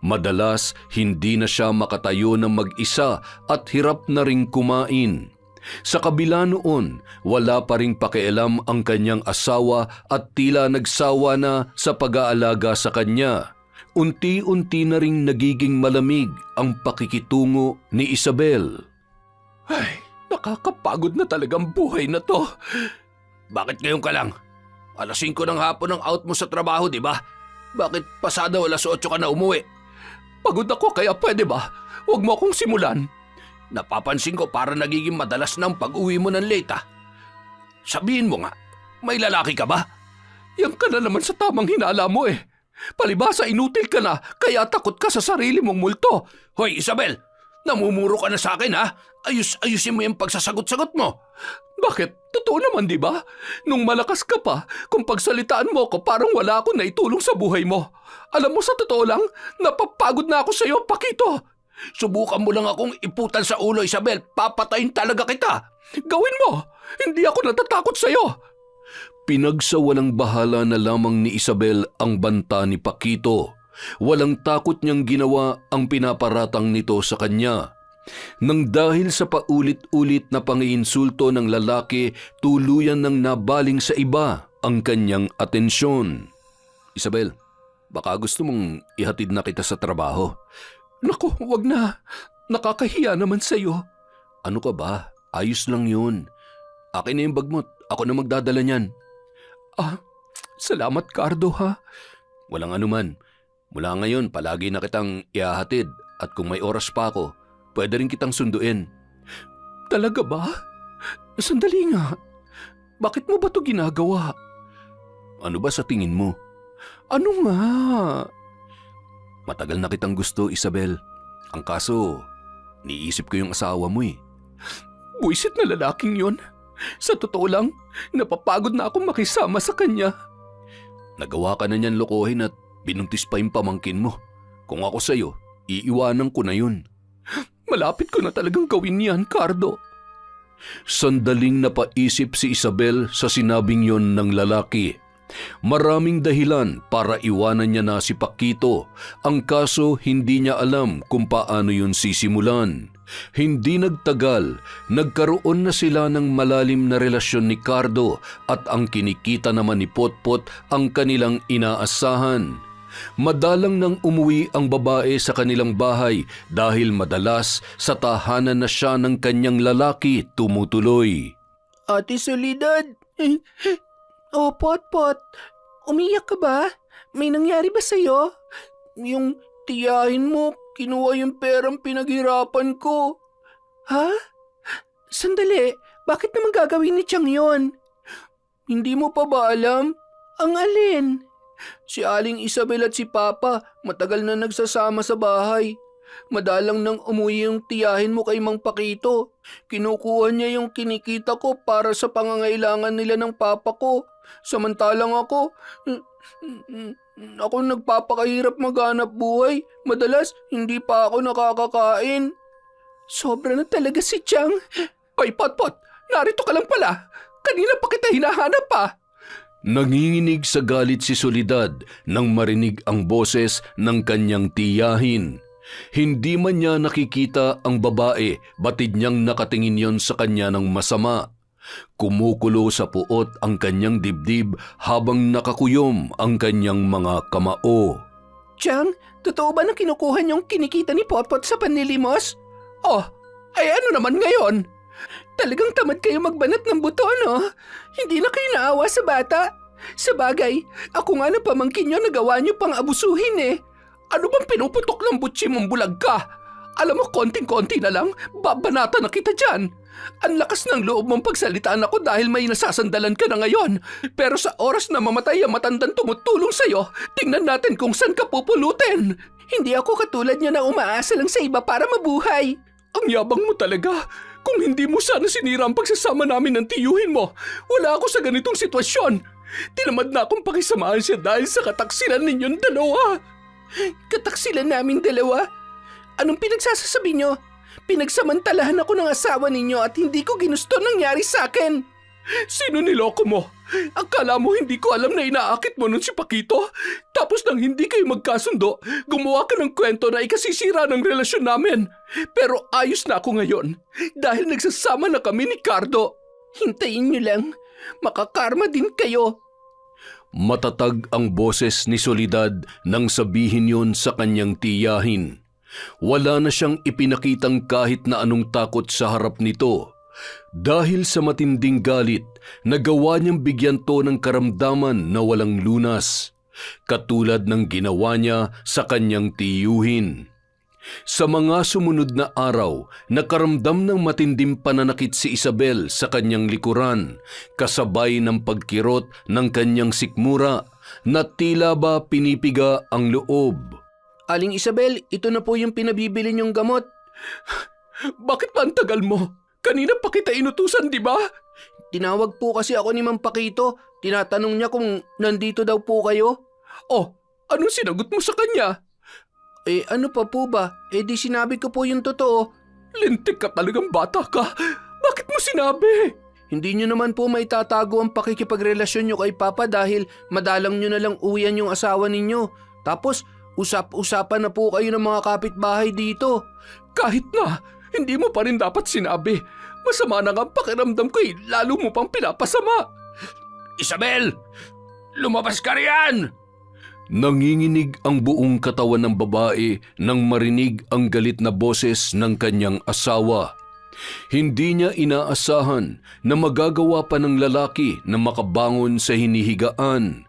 Madalas, hindi na siya makatayo ng mag-isa at hirap na ring kumain. Sa kabila noon, wala pa ring pakialam ang kanyang asawa at tila nagsawa na sa pag-aalaga sa kanya. Unti-unti na ring nagiging malamig ang pakikitungo ni Isabel. Ay, nakakapagod na talagang buhay na to. Bakit ngayon ka lang? Alas 5 ng hapon ang out mo sa trabaho, di ba? Bakit pasado alas 8 ka na umuwi? Pagod ako kaya pwede ba? Huwag mo akong simulan. Napapansin ko para nagiging madalas na ang pag-uwi mo ng late ah. Sabihin mo nga, may lalaki ka ba? Yan ka na naman sa tamang hinala mo eh. Palibasa inutil ka na kaya takot ka sa sarili mong multo. Hoy Isabel, namumuro ka na sa akin ha? Ayusin mo yung pagsasagot-sagot mo. Bakit? Totoo naman, di ba? Nung malakas ka pa, kung pagsalitaan mo ako parang wala akong naitulong sa buhay mo. Alam mo, sa totoo lang, napapagod na ako sa iyo, Paquito. Subukan mo lang akong iputan sa ulo, Isabel. Papatayin talaga kita. Gawin mo. Hindi ako natatakot sa iyo. Pinagsawalang bahala na lamang ni Isabel ang banta ni Paquito. Walang takot niyang ginawa ang pinaparatang nito sa kanya. Nang dahil sa paulit-ulit na pangiinsulto ng lalaki, tuluyan nang nabaling sa iba ang kanyang atensyon. Isabel, baka gusto mong ihatid na kita sa trabaho. Naku, wag na. Nakakahiya naman sa iyo. Ano ka ba? Ayos lang yun. Akin na yung bag mo. Ako na magdadala niyan. Salamat, Cardo, ha? Walang anuman. Mula ngayon, palagi na kitang ihahatid at kung may oras pa ako, pwede rin kitang sunduin. Talaga ba? Sandali nga. Bakit mo ba ito ginagawa? Ano ba sa tingin mo? Ano nga? Matagal na kitang gusto, Isabel. Ang kaso, niisip ko yung asawa mo eh. Buisit na lalaking yon. Sa totoo lang, napapagod na akong makisama sa kanya. Nagawa ka na niyan lokohin at binuntis pa yung pamangkin mo. Kung ako sa'yo, iiwanan ko na yun. Malapit ko na talagang gawin yan, Cardo. Sandaling napaisip si Isabel sa sinabing yon ng lalaki. Maraming dahilan para iwanan niya na si Paquito. Ang kaso hindi niya alam kung paano yun sisimulan. Hindi nagtagal, nagkaroon na sila ng malalim na relasyon ni Cardo at ang kinikita naman ni Potpot ang kanilang inaasahan. Madalang nang umuwi ang babae sa kanilang bahay dahil madalas sa tahanan na siya ng kanyang lalaki tumutuloy. Ate Soledad! Oh, Potpot, umiyak ka ba? May nangyari ba sa'yo? Yung tiyahin mo, kinuha yung perang pinaghirapan ko. Ha? Sandali, bakit naman gagawin ni Chang yon? Hindi mo pa ba alam? Ang alin? Si Aling Isabel at si Papa matagal na nagsasama sa bahay. Madalang nang umuwi yung tiyahin mo kay Mang Paquito. Kinukuha niya yung kinikita ko para sa pangangailangan nila ng papa ko. Samantalang ako nagpapakahirap maghanap buhay. Madalas, hindi pa ako nakakakain. Sobra na talaga si Chang. Hoy, Potpot, narito ka lang pala. Kanina pa kita hinahanap pa. Nanginginig sa galit si Soledad nang marinig ang boses ng kanyang tiyahin. Hindi man niya nakikita ang babae, batid niyang nakatingin yon sa kanya ng masama. Kumukulo sa puot ang kanyang dibdib habang nakakuyom ang kanyang mga kamao. Chang, totoo ba na kinukuha niyong kinikita ni Potpot sa panlilimos? Oh, ay ano naman ngayon? Talagang tamad kayo magbanat ng buto, no? Hindi na kayo naawa sa bata. Sa bagay, ako nga na pamangkin niyo nagawa niyo pang abusuhin eh. Ano bang pinuputok ng butsi mong bulag ka? Alam mo, konting-konti na lang, babanata na kita dyan. Ang lakas ng loob mong pagsalitaan ako dahil may nasasandalan ka na ngayon. Pero sa oras na mamatay ang matandang tumutulong sa'yo, tingnan natin kung saan ka pupulutin. Hindi ako katulad niya na umaasa lang sa iba para mabuhay. Ang yabang mo talaga. Kung hindi mo sana sinira ang pagsasama namin ng tiyuhin mo, wala ako sa ganitong sitwasyon. Tinamad na akong pakisamahan siya dahil sa kataksilan ninyong dalawa. Kataksilan namin dalawa? Anong pinagsasasabi nyo? Pinagsamantalahan ako ng asawa ninyo at hindi ko ginusto nangyari sa akin. Sino niloko mo? Akala mo hindi ko alam na inaakit mo nun si Paquito? Tapos nang hindi kayo magkasundo, gumawa ka ng kwento na ikasisira ng relasyon namin. Pero ayos na ako ngayon dahil nagsasama na kami ni Cardo. Hintayin niyo lang, makakarma din kayo. Matatag ang boses ni Soledad nang sabihin yon sa kanyang tiyahin. Wala na siyang ipinakitang kahit na anong takot sa harap nito. Dahil sa matinding galit, nagawa niyang bigyan to ng karamdaman na walang lunas, katulad ng ginawa niya sa kanyang tiyuhin. Sa mga sumunod na araw, nakaramdam ng matinding pananakit si Isabel sa kanyang likuran, kasabay ng pagkirot ng kanyang sikmura na tila ba pinipiga ang loob. Aling Isabel, ito na po yung pinabibili niyong gamot. Bakit pa ang tagal mo? Kanina pa kita inutusan, di ba? Tinawag po kasi ako ni Mang Paquito. Tinatanong niya kung nandito daw po kayo. Oh, anong sinagot mo sa kanya? Ano pa po ba? Di sinabi ko po yung totoo. Lintik ka talagang bata ka. Bakit mo sinabi? Hindi nyo naman po may tatago ang pakikipagrelasyon nyo kay Papa dahil madalang nyo na lang uwian yung asawa ninyo. Tapos, usap-usapan na po kayo ng mga kapitbahay dito. Kahit na, hindi mo pa rin dapat sinabi. Masama na nga ang pakiramdam ko lalo mo pang pinapasama. Isabel! Lumabas ka riyan! Nanginginig ang buong katawan ng babae nang marinig ang galit na boses ng kanyang asawa. Hindi niya inaasahan na magagawa pa ng lalaki na makabangon sa hinihigaan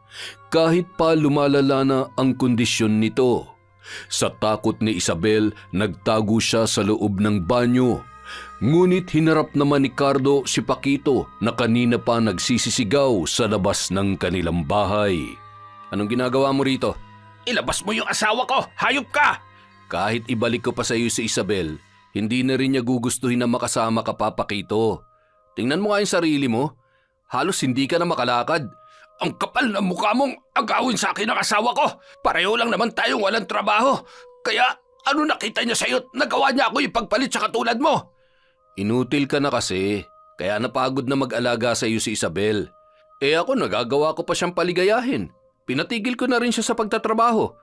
kahit pa lumalala na ang kondisyon nito. Sa takot ni Isabel, nagtago siya sa loob ng banyo. Ngunit hinarap naman ni Cardo si Paquito na kanina pa nagsisisigaw sa labas ng kanilang bahay. Anong ginagawa mo rito? Ilabas mo yung asawa ko! Hayop ka! Kahit ibalik ko pa sa iyo si Isabel, hindi na rin niya gugustuhin na makasama ka pa, Paquito. Tingnan mo nga yung sarili mo. Halos hindi ka na makalakad. Ang kapal na mukha mong agawin sa akin ang asawa ko. Pareho lang naman tayong walang trabaho. Kaya ano nakita niya sa'yo at nagawa niya ako ipagpalit sa katulad mo? Inutil ka na kasi. Kaya napagod na mag-alaga sa iyo si Isabel. Ako nagagawa ko pa siyang paligayahin. Pinatigil ko na rin siya sa pagtatrabaho.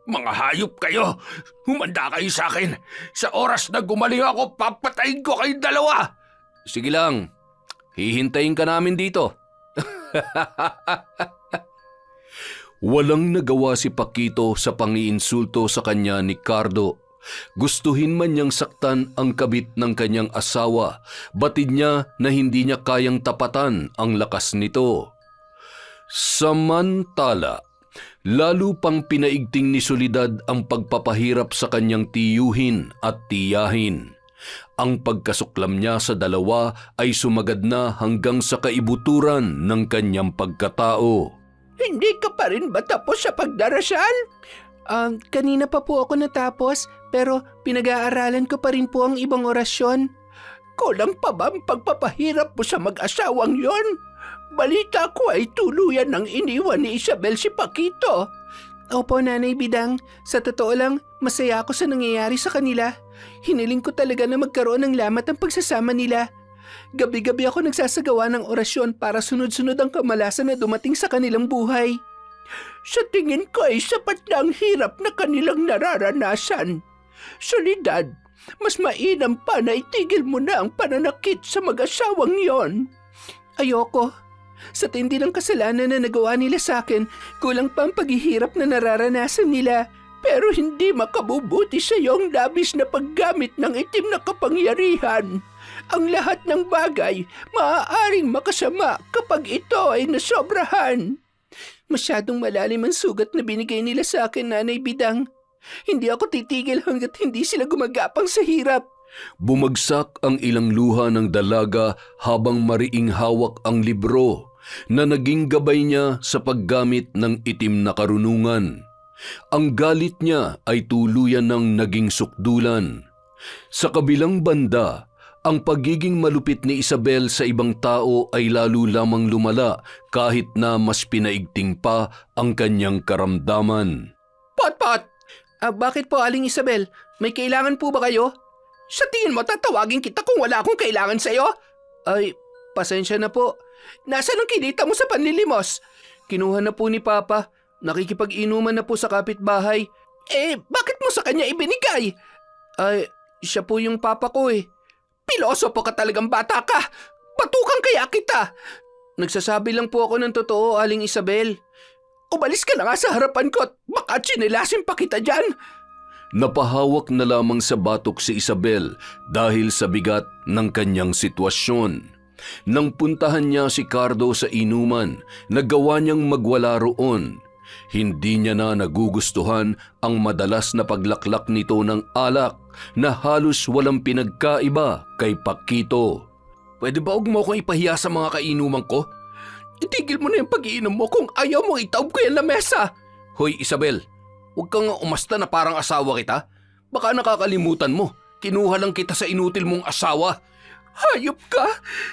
Mga hayop kayo! Humanda kayo sa akin! Sa oras na gumaling ako, papatayin ko kayong dalawa! Sige lang, hihintayin ka namin dito. Walang nagawa si Paquito sa pangiinsulto sa kanya ni Cardo. Gustuhin man niyang saktan ang kabit ng kanyang asawa, batid niya na hindi niya kayang tapatan ang lakas nito. Samantala, lalo pang pinaigting ni Soledad ang pagpapahirap sa kanyang tiyuhin at tiyahin. Ang pagkasuklam niya sa dalawa ay sumagad na hanggang sa kaibuturan ng kanyang pagkatao. Hindi ka pa rin ba tapos sa pagdarasal? Kanina pa po ako natapos, pero pinag-aaralan ko pa rin po ang ibang orasyon. Kulang pa ba ang pagpapahirap mo sa mag-asawang yon? Balita ko ay tuluyan ng iniwan ni Isabel si Paquito. Opo, Nanay Bidang. Sa totoo lang, masaya ako sa nangyayari sa kanila. Hiniling ko talaga na magkaroon ng lamat ang pagsasama nila. Gabi-gabi ako nagsasagawa ng orasyon para sunod-sunod ang kamalasan na dumating sa kanilang buhay. Sa tingin ko ay sapat na ang hirap na kanilang nararanasan. Soledad, mas mainam pa na itigil mo na ang pananakit sa mag-asawang yon. Ayoko. Sa tindi ng kasalanan na nagawa nila sa akin, kulang pa ang paghihirap na nararanasan nila. Pero hindi makabubuti sa iyong labis na paggamit ng itim na kapangyarihan. Ang lahat ng bagay maaaring makasama kapag ito ay nasobrahan. Masyadong malalim ang sugat na binigay nila sa akin, Nanay Bidang. Hindi ako titigil hanggat hindi sila gumagapang sa hirap. Bumagsak ang ilang luha ng dalaga habang mariing hawak ang libro na naging gabay niya sa paggamit ng itim na karunungan. Ang galit niya ay tuluyan ng naging sukdulan. Sa kabilang banda, ang pagiging malupit ni Isabel sa ibang tao ay lalo lamang lumala kahit na mas pinaigting pa ang kanyang karamdaman. Pot! Bakit po, Aling Isabel? May kailangan po ba kayo? Sa tingin mo tatawagin kita kung wala akong kailangan sa'yo? Ay, pasensya na po. Nasaan ang kinita mo sa panlilimos? Kinuha na po ni Papa. Nakikipag-inuman na po sa kapitbahay. Bakit mo sa kanya ibinigay? Ay, siya po yung Papa ko eh. Pilosopo ka talagang bata ka! Batukan kaya kita! Nagsasabi lang po ako ng totoo, Aling Isabel. Umalis ka na nga sa harapan ko at baka tsinilasin pa kita dyan! Napahawak na lamang sa batok si Isabel dahil sa bigat ng kanyang sitwasyon. Nang puntahan niya si Cardo sa inuman, nagawa niyang magwala roon. Hindi niya na nagugustuhan ang madalas na paglaklak nito ng alak na halos walang pinagkaiba kay Paquito. Pwede ba huwag mo akong ipahiya sa mga kainuman ko? Itigil mo na yung pag-iinom mo kung ayaw mo itaob ko yan na mesa! Hoy Isabel, huwag kang umasta na parang asawa kita. Baka nakakalimutan mo, kinuha lang kita sa inutil mong asawa. Hayop ka!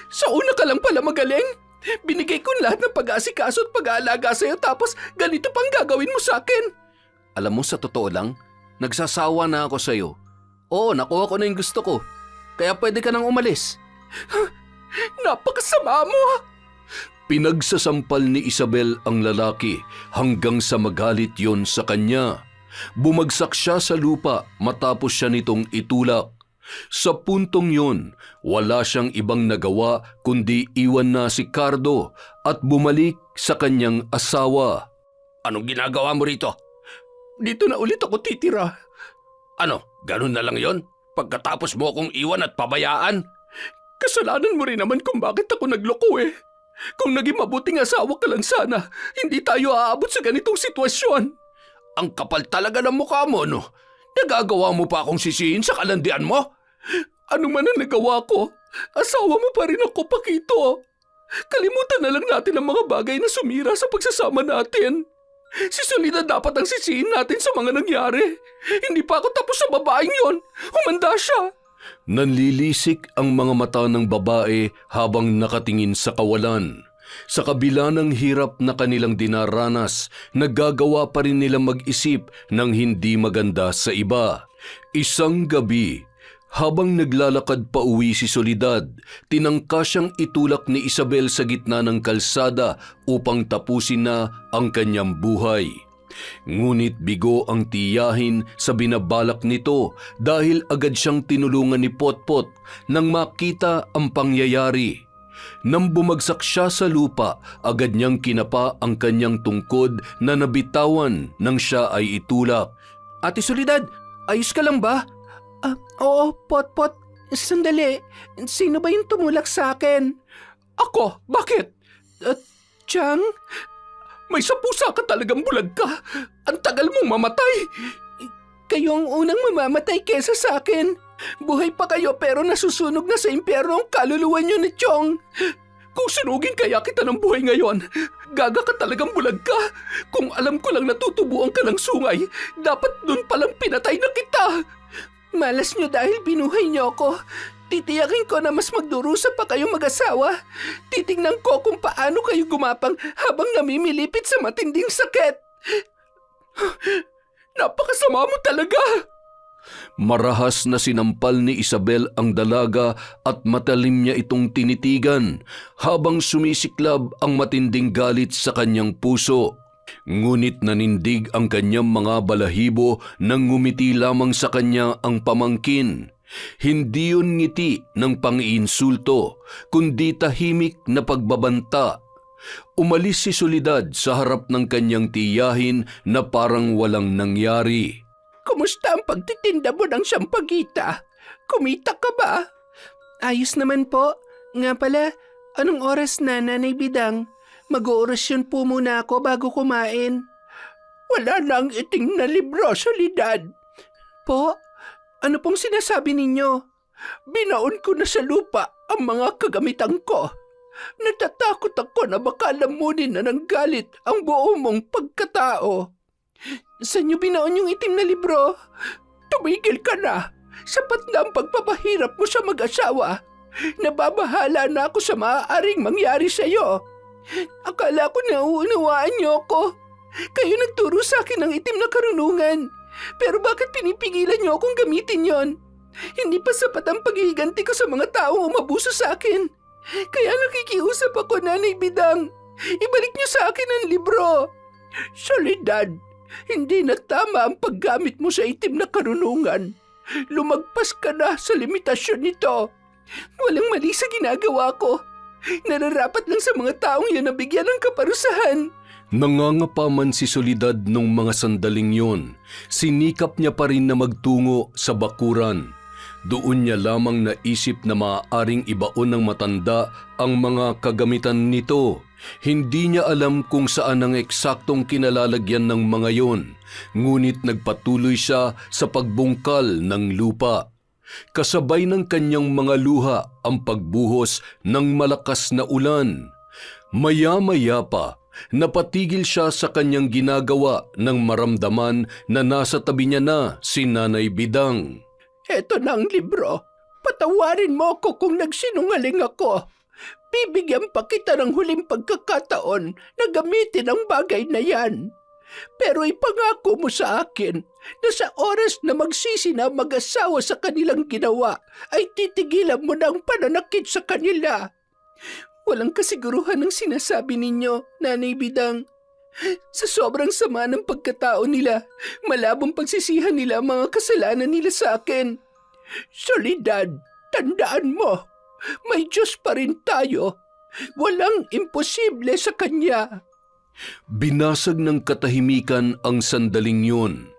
Sa una ka lang pala magaling! Binigay ko lahat ng pag-aasikaso at pag-aalaga sa'yo tapos ganito pang gagawin mo sa akin. Alam mo, sa totoo lang, nagsasawa na ako sa'yo. Oo, nakuha ko na yung gusto ko. Kaya pwede ka nang umalis. Napakasama mo! Pinagsasampal ni Isabel ang lalaki hanggang sa magalit yon sa kanya. Bumagsak siya sa lupa matapos siya nitong itulak. Sa puntong yun, wala siyang ibang nagawa kundi iwan na si Cardo at bumalik sa kanyang asawa. Anong ginagawa mo rito? Dito na ulit ako titira. Ano, ganun na lang yon? Pagkatapos mo akong iwan at pabayaan? Kasalanan mo rin naman kung bakit ako nagloko eh. Kung naging mabuting asawa ka lang sana, hindi tayo aabot sa ganitong sitwasyon. Ang kapal talaga ng mukha mo, no? Nagagawa mo pa akong sisihin sa kalandian mo? Ano man ang nagawa ko, asawa mo pa rin ako, Paquito. Kalimutan na lang natin ang mga bagay na sumira sa pagsasama natin. Si Soledad dapat ang sisihin natin sa mga nangyari. Hindi pa ako tapos sa babaeng yon. Humanda siya. Nanlilisik ang mga mata ng babae habang nakatingin sa kawalan. Sa kabila ng hirap na kanilang dinaranas, nagagawa pa rin nila mag-isip ng hindi maganda sa iba. Isang gabi, Habang naglalakad pa uwi si Soledad, tinangka siyang itulak ni Isabel sa gitna ng kalsada upang tapusin na ang kanyang buhay. Ngunit bigo ang tiyahin sa binabalak nito dahil agad siyang tinulungan ni Potpot nang makita ang pangyayari. Nang bumagsak siya sa lupa, agad niyang kinapa ang kanyang tungkod na nabitawan nang siya ay itulak. Ate Soledad, ayos ka lang ba? Oo, Potpot. Sandali. Sino ba yung tumulak sa akin? Ako? Bakit? Chang? May sapusa ka talagang bulag ka. Ang tagal mong mamatay. Kayo ang unang mamamatay kesa sa akin. Buhay pa kayo pero nasusunog na sa impyerno ang kaluluwa niyo ni Chong. Kung sunugin kaya kita ng buhay ngayon, gaga ka talagang bulag ka. Kung alam ko lang natutubuan ka ng sungay, dapat dun palang pinatay na kita. Malas niyo dahil binuhay niyo ako. Titiyakin ko na mas magdurusa pa kayong mag-asawa. Titingnan ko kung paano kayo gumapang habang namimilipit sa matinding sakit. Napakasama mo talaga! Marahas na sinampal ni Isabel ang dalaga at matalim niya itong tinitigan habang sumisiklab ang matinding galit sa kanyang puso. Ngunit nanindig ang kanyang mga balahibo nang ngumiti lamang sa kanya ang pamangkin. Hindi yun ngiti ng pang-iinsulto, kundi tahimik na pagbabanta. Umalis si Soledad sa harap ng kanyang tiyahin na parang walang nangyari. Kumusta ang pagtitinda mo ng sampagita? Kumita ka ba? Ayos naman po. Nga pala, anong oras na, Nanay Bidang? Mag-oorasyon po muna ako bago kumain. Wala nang iting na libro, Soledad. Po? Ano pong sinasabi ninyo? Binaon ko na sa lupa ang mga kagamitan ko. Natatakot ako na baka lamunin na ng galit ang buo mong pagkatao. Saan niyo binaon yung itim na libro? Tumigil ka na. Sapat na ang pagpapahirap mo sa mag-asawa. Nababahala na ako sa maaaring mangyari sa iyo. Akala ko nauunawaan niyo ako. Kayo nagturo sa akin ng itim na karunungan. Pero bakit pinipigilan niyo akong gamitin yon? Hindi pa sapat ang paghihiganti ko sa mga taong umabuso sa akin. Kaya nakikiusap ako, Nanay Bidang. Ibalik niyo sa akin ang libro. Soledad, hindi na tama ang paggamit mo sa itim na karunungan. Lumagpas ka na sa limitasyon nito. Walang mali sa ginagawa ko. Nararapat lang sa mga taong yan na bigyan ng kaparusahan. Nangangapa man si Soledad nung mga sandaling yon, sinikap niya pa rin na magtungo sa bakuran. Doon niya lamang naisip na maaaring ibaon ng matanda ang mga kagamitan nito. Hindi niya alam kung saan ang eksaktong kinalalagyan ng mga yon, ngunit nagpatuloy siya sa pagbungkal ng lupa. Kasabay ng kanyang mga luha ang pagbuhos ng malakas na ulan. Maya-maya pa, napatigil siya sa kanyang ginagawa nang maramdaman na nasa tabi niya na si Nanay Bidang. Eto na ang libro. Patawarin mo ako kung nagsinungaling ako. Bibigyan pa kita ng huling pagkakataon na gamitin ang bagay na yan. Pero ipangako mo sa akin na sa oras na magsisi na mag-asawa sa kanilang ginawa ay titigilan mo na ang pananakit sa kanila. Walang kasiguruhan ng sinasabi ninyo, Nanay Bidang. Sa sobrang sama ng pagkatao nila, malabong pagsisihan nila ang mga kasalanan nila sa akin. Soledad, tandaan mo, may Diyos pa rin tayo. Walang imposible sa Kanya. Binasag ng katahimikan ang sandaling yun.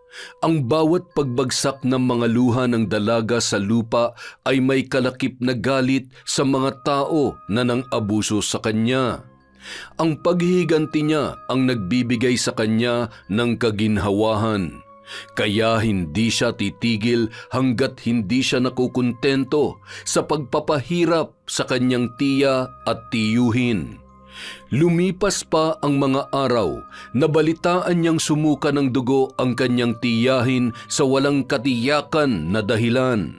Ang bawat pagbagsak ng mga luha ng dalaga sa lupa ay may kalakip na galit sa mga tao na nang-abuso sa kanya. Ang paghihiganti niya ang nagbibigay sa kanya ng kaginhawahan. Kaya hindi siya titigil hanggat hindi siya nakukontento sa pagpapahirap sa kanyang tiya at tiyuhin. Lumipas pa ang mga araw, nabalitaan niyang sumuka ng dugo ang kanyang tiyahin sa walang katiyakan na dahilan.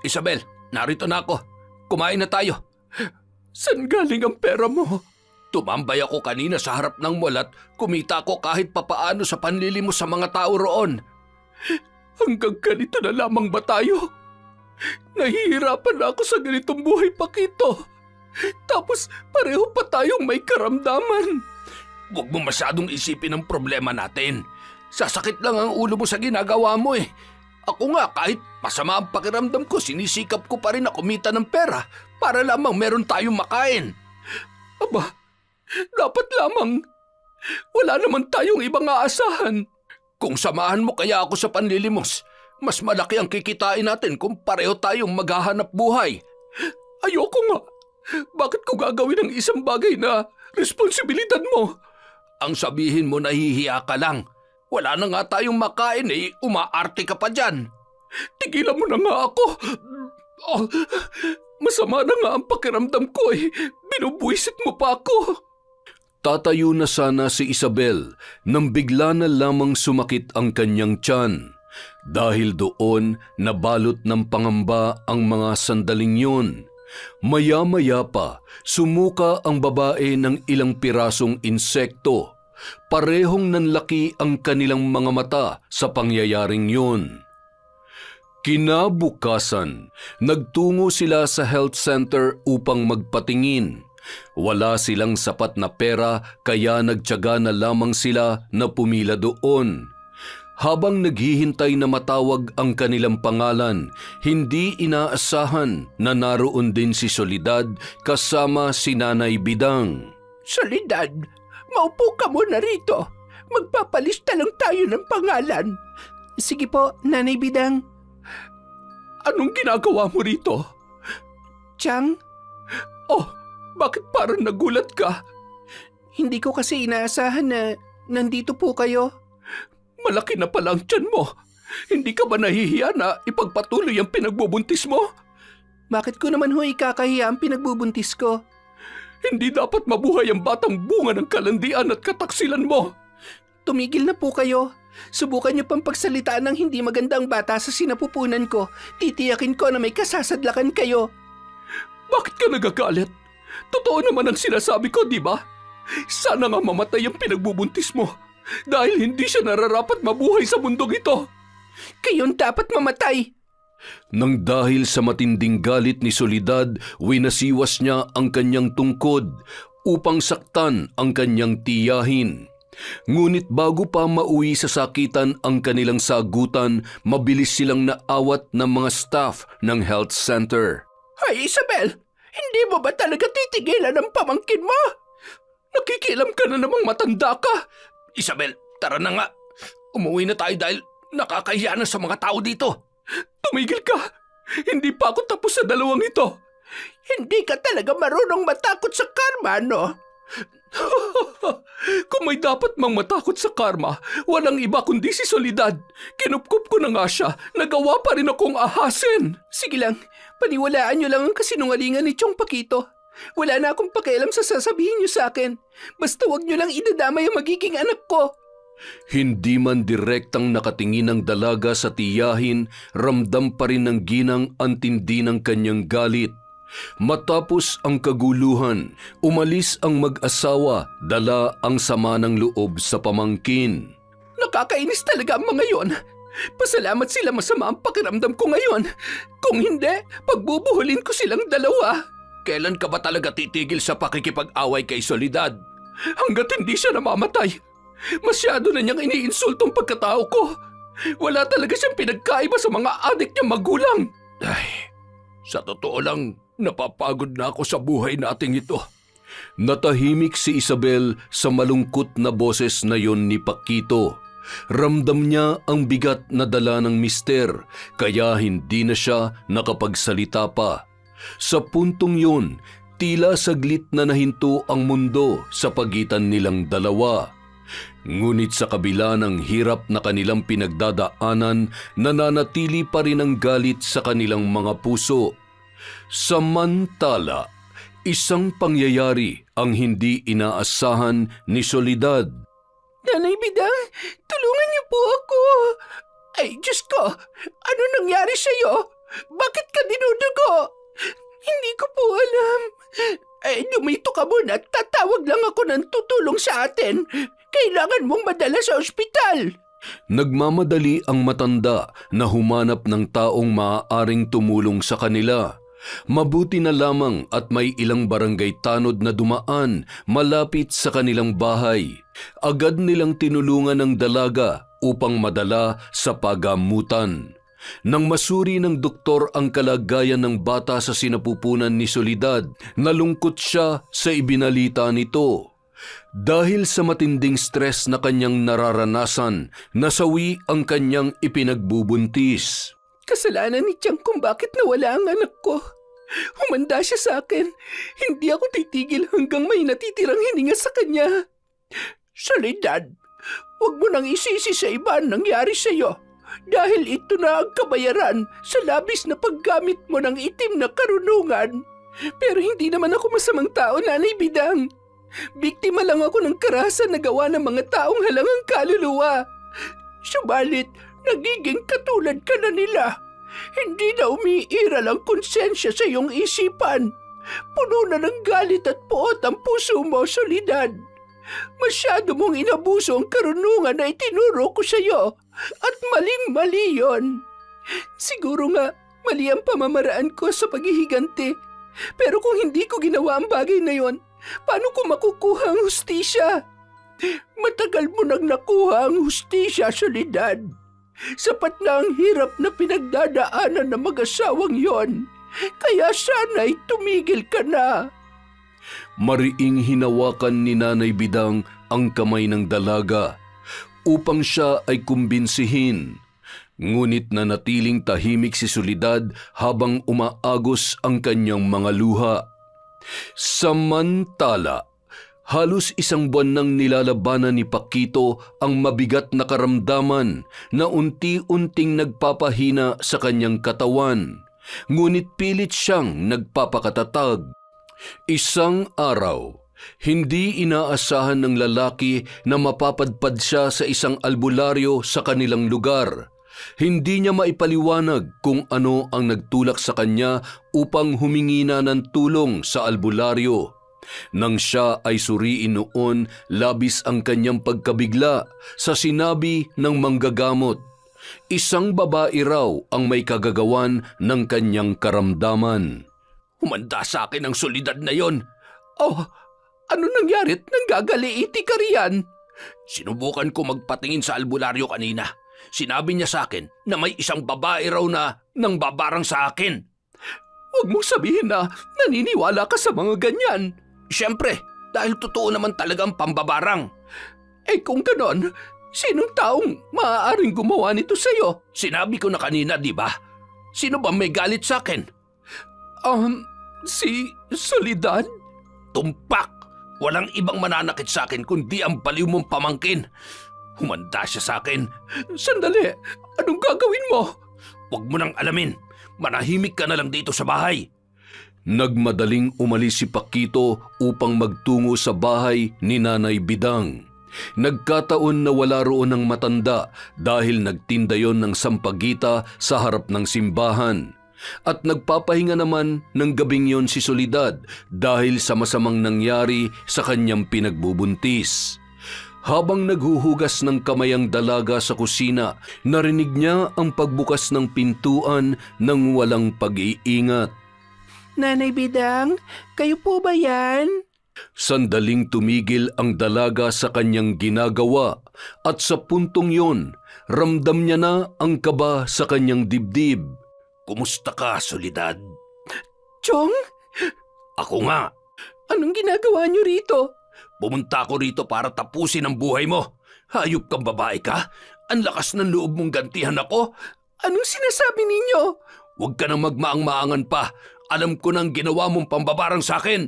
Isabel, narito na ako. Kumain na tayo. Saan galing ang pera mo? Tumambay ako kanina sa harap ng mall at kumita ako kahit papaano sa panlilimos sa mga tao roon. Hanggang ganito na lamang ba tayo? Nahihirapan na ako sa ganitong buhay, Pakito. Tapos pareho pa tayong may karamdaman. Huwag mo masyadong isipin ang problema natin. Sasakit lang ang ulo mo sa ginagawa mo eh. Ako nga, kahit masama ang pakiramdam ko, sinisikap ko pa rin na kumita ng pera para lamang meron tayong makain. Aba, dapat lamang. Wala naman tayong ibang aasahan. Kung samahan mo kaya ako sa panlilimos, mas malaki ang kikitain natin kung pareho tayong maghahanap buhay. Ayoko nga. Bakit ko gagawin ang isang bagay na responsibilidad mo? Ang sabihin mo nahihiya ka lang. Wala na nga tayong makain eh, umaarte ka pa dyan. Tigilan mo na nga ako. Oh, masama na nga ang pakiramdam ko eh. Binubuisit mo pa ako. Tatayo na sana si Isabel nang bigla na lamang sumakit ang kanyang tiyan. Dahil doon nabalot ng pangamba ang mga sandaling yun. Maya-maya pa, sumuka ang babae ng ilang pirasong insekto. Parehong nanlaki ang kanilang mga mata sa pangyayaring yun. Kinabukasan, nagtungo sila sa health center upang magpatingin. Wala silang sapat na pera kaya nagtiyaga na lamang sila na pumila doon. Habang naghihintay na matawag ang kanilang pangalan, hindi inaasahan na naroon din si Soledad kasama si Nanay Bidang. Soledad, maupo ka muna rito. Magpapalista lang tayo ng pangalan. Sige po, Nanay Bidang. Anong ginagawa mo rito? Chang? Oh, bakit parang nagulat ka? Hindi ko kasi inaasahan na nandito po kayo. Malaki na pala ang tiyan mo. Hindi ka ba nahihiya na ipagpatuloy ang pinagbubuntis mo? Bakit ko naman ho ikakahiya ang pinagbubuntis ko? Hindi dapat mabuhay ang batang bunga ng kalandian at kataksilan mo. Tumigil na po kayo. Subukan niyo pang pagsalitaan ng hindi magandang bata sa sinapupunan ko. Titiyakin ko na may kasasadlakan kayo. Bakit ka nagagalit? Totoo naman ang sinasabi ko, di ba? Sana nga mamatay ang pinagbubuntis mo. Dahil hindi siya nararapat mabuhay sa mundong ito. Kayon dapat mamatay. Nang dahil sa matinding galit ni Soledad, winasiwas niya ang kanyang tungkod upang saktan ang kanyang tiyahin. Ngunit bago pa mauwi sa sakitan ang kanilang sagutan, mabilis silang naawat ng mga staff ng health center. Hay Isabel, hindi mo ba talaga titigilan ang pamangkin mo? Nakikialam ka na namang matanda ka. Isabel, tara na nga. Umuwi na tayo dahil nakakahiya na sa mga tao dito. Tumigil ka. Hindi pa ako tapos sa dalawang ito. Hindi ka talaga marunong matakot sa karma, no? Kung may dapat mang matakot sa karma, walang iba kundi si Soledad. Kinupkup ko na nga siya. Nagawa pa rin akong ahasin. Sige lang, paniwalaan niyo lang ang kasinungalingan ni Chong Pakito. Wala na akong pakialam sa sasabihin niyo sa akin. Basta wag niyo lang idadamay ang magiging anak ko. Hindi man direktang nakatingin ang dalaga sa tiyahin, ramdam pa rin ng ginang ang tindi ng kanyang galit. Matapos ang kaguluhan, umalis ang mag-asawa, dala ang sama ng loob sa pamangkin. Nakakainis talaga ang mga yon. Pasalamat sila, masama ang pakiramdam ko ngayon. Kung hindi, pagbubuhulin ko silang dalawa. Kailan ka ba talaga titigil sa pakikipag-away kay Soledad? Hanggat hindi siya namamatay. Masyado na niyang iniinsultong pagkatao ko. Wala talaga siyang pinagkaiba sa mga adik niyang magulang. Ay, sa totoo lang, napapagod na ako sa buhay nating ito. Natahimik si Isabel sa malungkot na boses na yon ni Pakito. Ramdam niya ang bigat na dala ng mister, kaya hindi na siya nakapagsalita pa. Sa puntong yun, tila saglit na nahinto ang mundo sa pagitan nilang dalawa. Ngunit sa kabila ng hirap na kanilang pinagdadaanan, nananatili pa rin ang galit sa kanilang mga puso. Samantala, isang pangyayari ang hindi inaasahan ni Soledad. Nanay Bidang, tulungan niyo po ako. Ay, Diyos ko, ano nangyari sa'yo? Bakit ka dinudugo? Hindi ko po alam. Dumito ka muna at tatawag lang ako ng tutulong sa atin. Kailangan mong madala sa ospital. Nagmamadali ang matanda na humanap ng taong maaaring tumulong sa kanila. Mabuti na lamang at may ilang barangay tanod na dumaan malapit sa kanilang bahay. Agad nilang tinulungan ang dalaga upang madala sa pagamutan. Nang masuri ng doktor ang kalagayan ng bata sa sinapupunan ni Soledad, nalungkot siya sa ibinalita nito. Dahil sa matinding stress na kanyang nararanasan, nasawi ang kanyang ipinagbubuntis. Kasalanan ni Chang kung bakit nawala ang anak ko. Humanda siya sa akin. Hindi ako titigil hanggang may natitirang hininga sa kanya. Soledad, huwag mo nang isisi sa iba ang nangyari sa iyo. Dahil ito na ang kabayaran sa labis na paggamit mo ng itim na karunungan. Pero hindi naman ako masamang tao, Nanay Bidang. Biktima lang ako ng karahasan na gawa ng mga taong halangang kaluluwa. Subalit, nagiging katulad ka na nila. Hindi na umiiral ang konsensya sa iyong isipan. Puno na ng galit at puot ang puso mo, Soledad. Masyado mong inabuso ang karunungan na itinuro ko sa iyo at maling-mali yon. Siguro nga, mali ang pamamaraan ko sa paghihiganti. Pero kung hindi ko ginawa ang bagay na yon, paano ko makukuha ang hustisya? Matagal mo nang nakuha ang hustisya, Soledad. Sapat na ang hirap na pinagdadaanan ng mag-asawang yon. Kaya sana'y tumigil ka na. Mariing hinawakan ni Nanay Bidang ang kamay ng dalaga upang siya ay kumbinsihin. Ngunit nanatiling tahimik si Soledad habang umaagos ang kanyang mga luha. Samantala, halos isang buwan nang nilalabanan ni Paquito ang mabigat na karamdaman na unti-unting nagpapahina sa kanyang katawan. Ngunit pilit siyang nagpapakatatag. Isang araw, hindi inaasahan ng lalaki na mapapadpad siya sa isang albularyo sa kanilang lugar. Hindi niya maipaliwanag kung ano ang nagtulak sa kanya upang humingi na ng tulong sa albularyo. Nang siya ay suriin noon, labis ang kanyang pagkabigla sa sinabi ng manggagamot. Isang babae raw ang may kagagawan ng kanyang karamdaman. Humanda sa akin ang Soledad na yon. Oh, ano nangyarit? Nanggagaliiti ka riyan? Sinubukan ko magpatingin sa albularyo kanina. Sinabi niya sa akin na may isang babae raw na nang babarang sa akin. Huwag mong sabihin na naniniwala ka sa mga ganyan. Siyempre, dahil totoo naman talagang pambabarang. Eh kung ganon, sinong taong maaaring gumawa nito sa'yo? Sinabi ko na kanina, di ba? Sino ba may galit sa akin? Si Soledad? Tumpak! Walang ibang mananakit sa akin kundi ang baliw mong pamangkin. Humanda siya sa akin. Sandali, anong gagawin mo? Huwag mo nang alamin. Manahimik ka na lang dito sa bahay. Nagmadaling umalis si Paquito upang magtungo sa bahay ni Nanay Bidang. Nagkataon na wala roon ang matanda dahil nagtinda yon ng sampagita sa harap ng simbahan. At nagpapahinga naman ng gabing yon si Soledad dahil sa masamang nangyari sa kanyang pinagbubuntis. Habang naghuhugas ng kamay ang dalaga sa kusina, narinig niya ang pagbukas ng pintuan ng walang pag-iingat. Nanay Bidang, kayo po ba yan? Sandaling tumigil ang dalaga sa kanyang ginagawa at sa puntong yon, ramdam niya na ang kaba sa kanyang dibdib. Kumusta ka, Soledad? Chong? Ako nga. Anong ginagawa niyo rito? Pumunta ako rito para tapusin ang buhay mo. Hayop kang babae ka? Ang lakas ng loob mong gantihan ako? Anong sinasabi ninyo? Huwag ka nang magmaang-maangan pa. Alam ko nang ginawa mong pambabarang sa akin.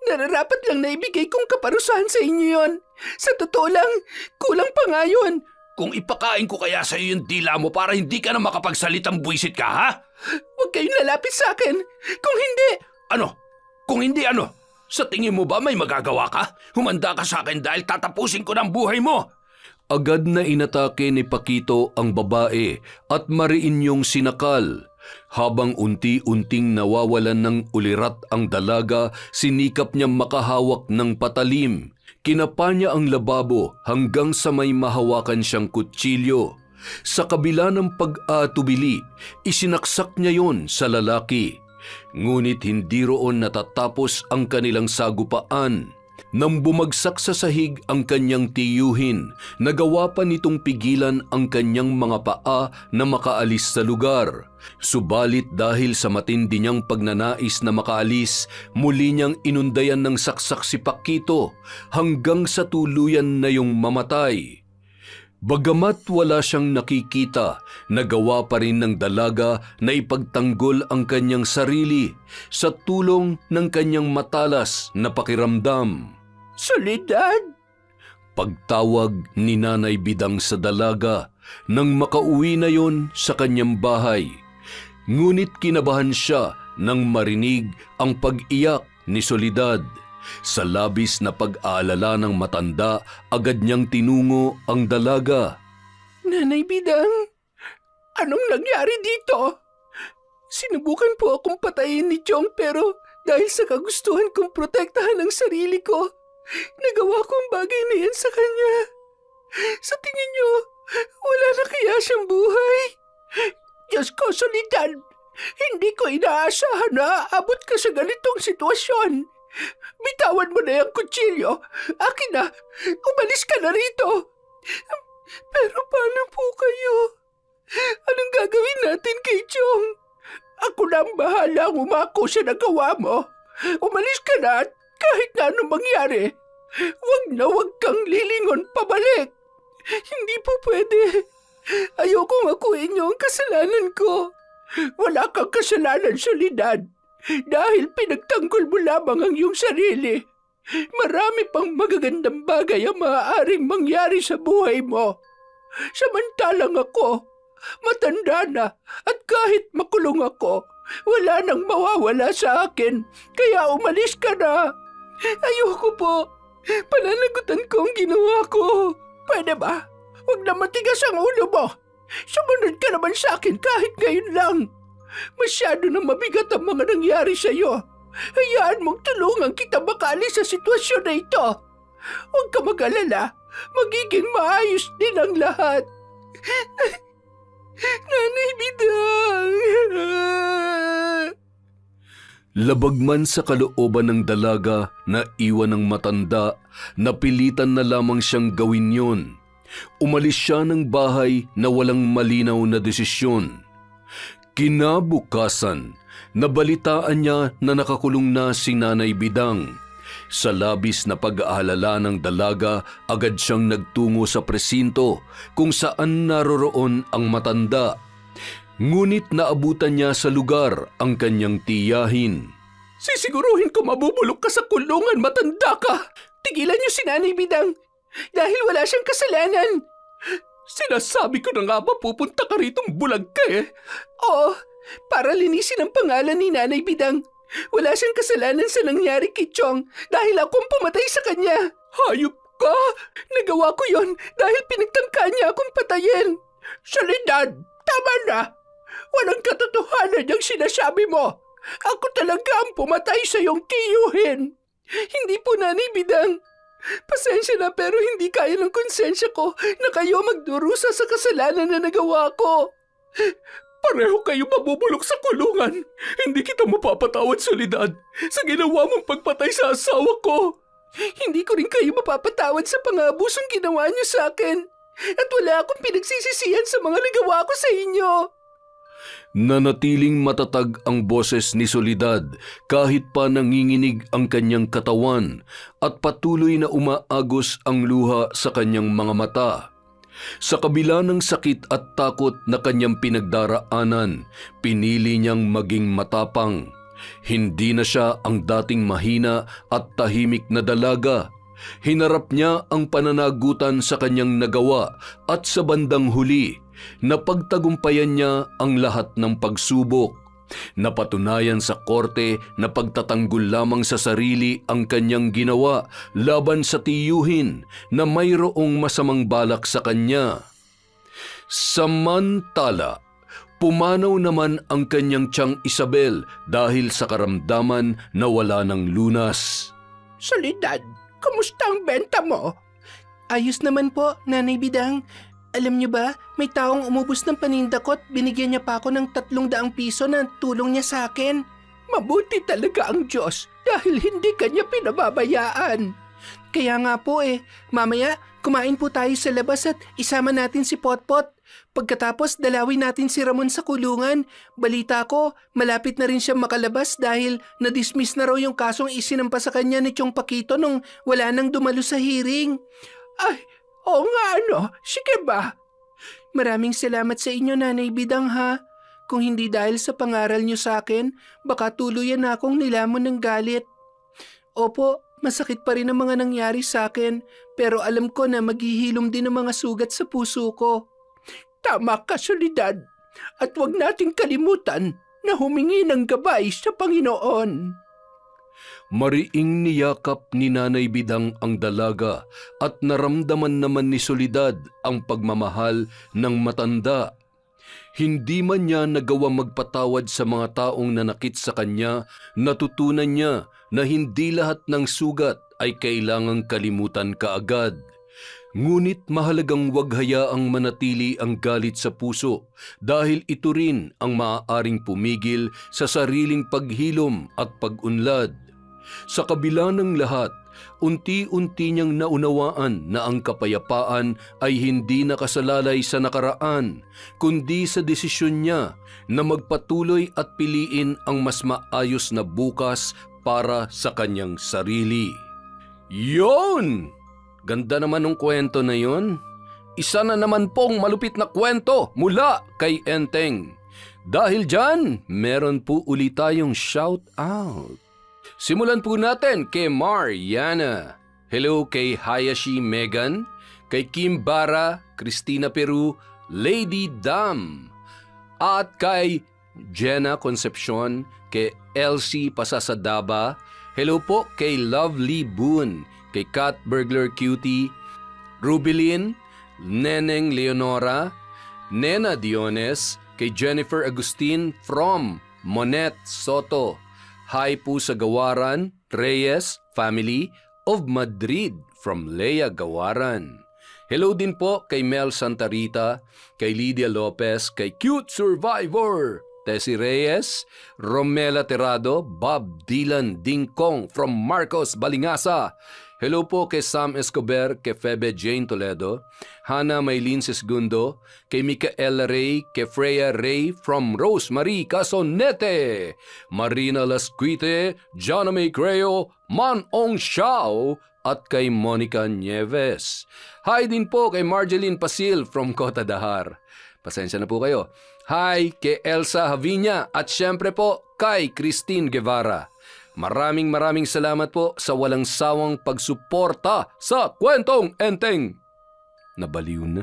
Nararapat lang na ibigay kong kaparusahan sa inyo yon. Sa totoo lang, kulang pa nga yun. Kung ipakain ko kaya sa iyo yung dila mo para hindi ka na makapagsalitang buwisit ka, ha? Huwag kayong lalapit sa akin. Kung hindi... Ano? Kung hindi ano? Sa tingin mo ba may magagawa ka? Humanda ka sa akin dahil tatapusin ko ng buhay mo. Agad na inatake ni Paquito ang babae at mariin niyong sinakal. Habang unti-unting nawawalan ng ulirat ang dalaga, sinikap niyang makahawak ng patalim. Kinapa niya ang lababo hanggang sa may mahawakan siyang kutsilyo. Sa kabila ng pag-atubili, isinaksak niya yon sa lalaki. Ngunit hindi roon natatapos ang kanilang sagupaan. Nang bumagsak sa sahig ang kanyang tiyuhin, nagawa pa nitong pigilan ang kanyang mga paa na makaalis sa lugar. Subalit dahil sa matindi niyang pagnanais na makaalis, muli niyang inundayan ng saksak si Pakito hanggang sa tuluyan na yung mamatay. Bagamat wala siyang nakikita, nagawa pa rin ng dalaga na ipagtanggol ang kanyang sarili sa tulong ng kanyang matalas na pakiramdam. Soledad! Pagtawag ni Nanay Bidang sa dalaga nang makauwi na yon sa kanyang bahay. Ngunit kinabahan siya nang marinig ang pag-iyak ni Soledad. Sa labis na pag-aalala ng matanda, agad niyang tinungo ang dalaga. Nanay Bidang, anong nangyari dito? Sinubukan po akong patayin ni Chong pero dahil sa kagustuhan kong protektahan ang sarili ko, nagawa ko ang bagay na yan sa kanya. Sa tingin niyo, wala na kaya siyang buhay? Diyos ko, Soledad, hindi ko inaasahan na aabot ka sa ganitong sitwasyon. Bitawan mo na yung kutsilyo. Akin na, umalis ka na rito. Pero paano po kayo? Anong gagawin natin kay Chong? Ako na ang bahala umako sa nagawa mo. Umalis ka na at kahit na anong mangyari, wag kang lilingon pabalik. Hindi po pwede. Ayokong akuin niyo ang kasalanan ko. Wala kang kasalanan, Soledad. Dahil pinagtanggol mo lamang ang iyong sarili. Marami pang magagandang bagay ang maaaring mangyari sa buhay mo. Samantalang ako, matanda na at kahit makulong ako, wala nang mawawala sa akin. Kaya umalis ka na. Ayoko po. Pananagutan ko ang ginawa ko. Pwede ba? Huwag na matigas ang ulo mo. Sumunod ka naman sa akin kahit ngayon lang. Masyado na mabigat ang mga nangyari sa iyo. Hayaan mong tulungan kita makaalis sa sitwasyon na ito. Huwag ka mag-alala. Magiging maayos din ang lahat. Nanay Bidang! Labag man sa kalooban ng dalaga na iwan ng matanda, napilitan na lamang siyang gawin yon. Umalis siya ng bahay na walang malinaw na desisyon. Kinabukasan, nabalitaan niya na nakakulong na si Nanay Bidang. Sa labis na pag-aalala ng dalaga, agad siyang nagtungo sa presinto kung saan naroroon ang matanda. Ngunit naabutan niya sa lugar ang kanyang tiyahin. Sisiguruhin ko mabubulok ka sa kulungan, matanda ka! Tigilan niyo si Nanay Bidang dahil wala siyang kasalanan. Sinasabi ko na nga ba pupunta ka ritong bulag ka eh? Oo, para linisin ang pangalan ni Nanay Bidang. Wala siyang kasalanan sa nangyari kay Chong dahil akong pumatay sa kanya. Hayop ka! Nagawa ko yon dahil pinagtangka niya akong patayin. Soledad, tama na! Walang katotohanan yung sinasabi mo. Ako talaga ang pumatay sa iyong tiyuhin. Hindi po, Nanay Bidang. Pasensya na pero hindi kaya ng konsensya ko na kayo magdurusa sa kasalanan na nagawa ko. Pareho kayo mabubulok sa kulungan. Hindi kita mapapatawad, Soledad, sa ginawa mong pagpatay sa asawa ko. Hindi ko rin kayo mapapatawad sa pang-aabusong ginawa niyo sa akin. At wala akong pinagsisisihan sa mga nagawa ko sa inyo. Nanatiling matatag ang boses ni Soledad kahit pa nanginginig ang kanyang katawan at patuloy na umaagos ang luha sa kanyang mga mata. Sa kabila ng sakit at takot na kanyang pinagdaraanan, pinili niyang maging matapang. Hindi na siya ang dating mahina at tahimik na dalaga. Hinarap niya ang pananagutan sa kanyang nagawa at sa bandang huli, napagtagumpayan niya ang lahat ng pagsubok. Napatunayan sa korte na pagtatanggol lamang sa sarili ang kanyang ginawa laban sa tiyuhin na mayroong masamang balak sa kanya. Samantala, pumanaw naman ang kanyang tiyang Isabel dahil sa karamdaman na wala ng lunas. Soledad, Kumusta ang benta mo? Ayos naman po, Nanay Bidang. Alam niyo ba, may taong umubos ng paninda ko at binigyan niya pa ako ng 300 piso na tulong niya sa akin. Mabuti talaga ang Diyos dahil hindi kanya pinababayaan. Kaya nga po mamaya kumain po tayo sa labas at isama natin si Potpot. Pagkatapos dalawin natin si Ramon sa kulungan. Balita ko, malapit na rin siya makalabas dahil na-dismiss na raw yung kasong isinampa sa kanya ni Chong Paquito nung wala nang dumalo sa hearing. Ay, oo nga sige ba? Maraming salamat sa inyo, Nanay Bidang ha. Kung hindi dahil sa pangaral niyo sa akin, baka tuluyan na akong nilamon ng galit. Opo, masakit pa rin ang mga nangyari sa akin, pero alam ko na maghihilom din ang mga sugat sa puso ko. Tama ka, Soledad. At huwag nating kalimutan na humingi ng gabay sa Panginoon. Mariing niyakap ni Nanay Bidang ang dalaga at naramdaman naman ni Soledad ang pagmamahal ng matanda. Hindi man niya nagawa magpatawad sa mga taong nanakit sa kanya, natutunan niya na hindi lahat ng sugat ay kailangang kalimutan kaagad. Ngunit mahalagang wag hayaang manatili ang galit sa puso dahil ito rin ang maaaring pumigil sa sariling paghilom at pag-unlad. Sa kabila ng lahat, unti-unti niyang naunawaan na ang kapayapaan ay hindi nakasalalay sa nakaraan, kundi sa desisyon niya na magpatuloy at piliin ang mas maayos na bukas para sa kanyang sarili. Yon! Ganda naman ng kwento na yon. Isa na naman pong malupit na kwento mula kay Enteng. Dahil dyan, meron po ulit tayong shout out. Simulan po natin kay Mariana. Hello kay Hayashi Megan, kay Kim Bara, Christina Peru, Lady Dam, at kay Jenna Concepcion, kay Elsie Pasasadaba. Hello po kay Lovely Boon, kay Kat Burglar Cutie, Rubilin, Neneng Leonora, Nena Diones, kay Jennifer Agustin from Monet Soto. Hi po sa Gawaran, Reyes, family of Madrid from Lea Gawaran. Hello din po kay Mel Santa Rita, kay Lydia Lopez, kay Cute Survivor, Tessie Reyes, Romela Terrado, Bob Dylan Dingkong from Marcos Balingasa. Hello po kay Sam Escobar, kay Febe Jane Toledo, Hannah Maylin Sesgundo, kay Micaela Ray, kay Freya Ray from Rosemary Casonete, Marina Lasquite, Jonna May Creo, Manong Xiao, at kay Monica Nieves. Hi din po kay Marjeline Pasil from Cota Dahar. Pasensya na po kayo. Hi kay Elsa Havinya at syempre po kay Christine Guevara. Maraming salamat po sa walang sawang pagsuporta sa Kwentong Enteng. Nabaliw na.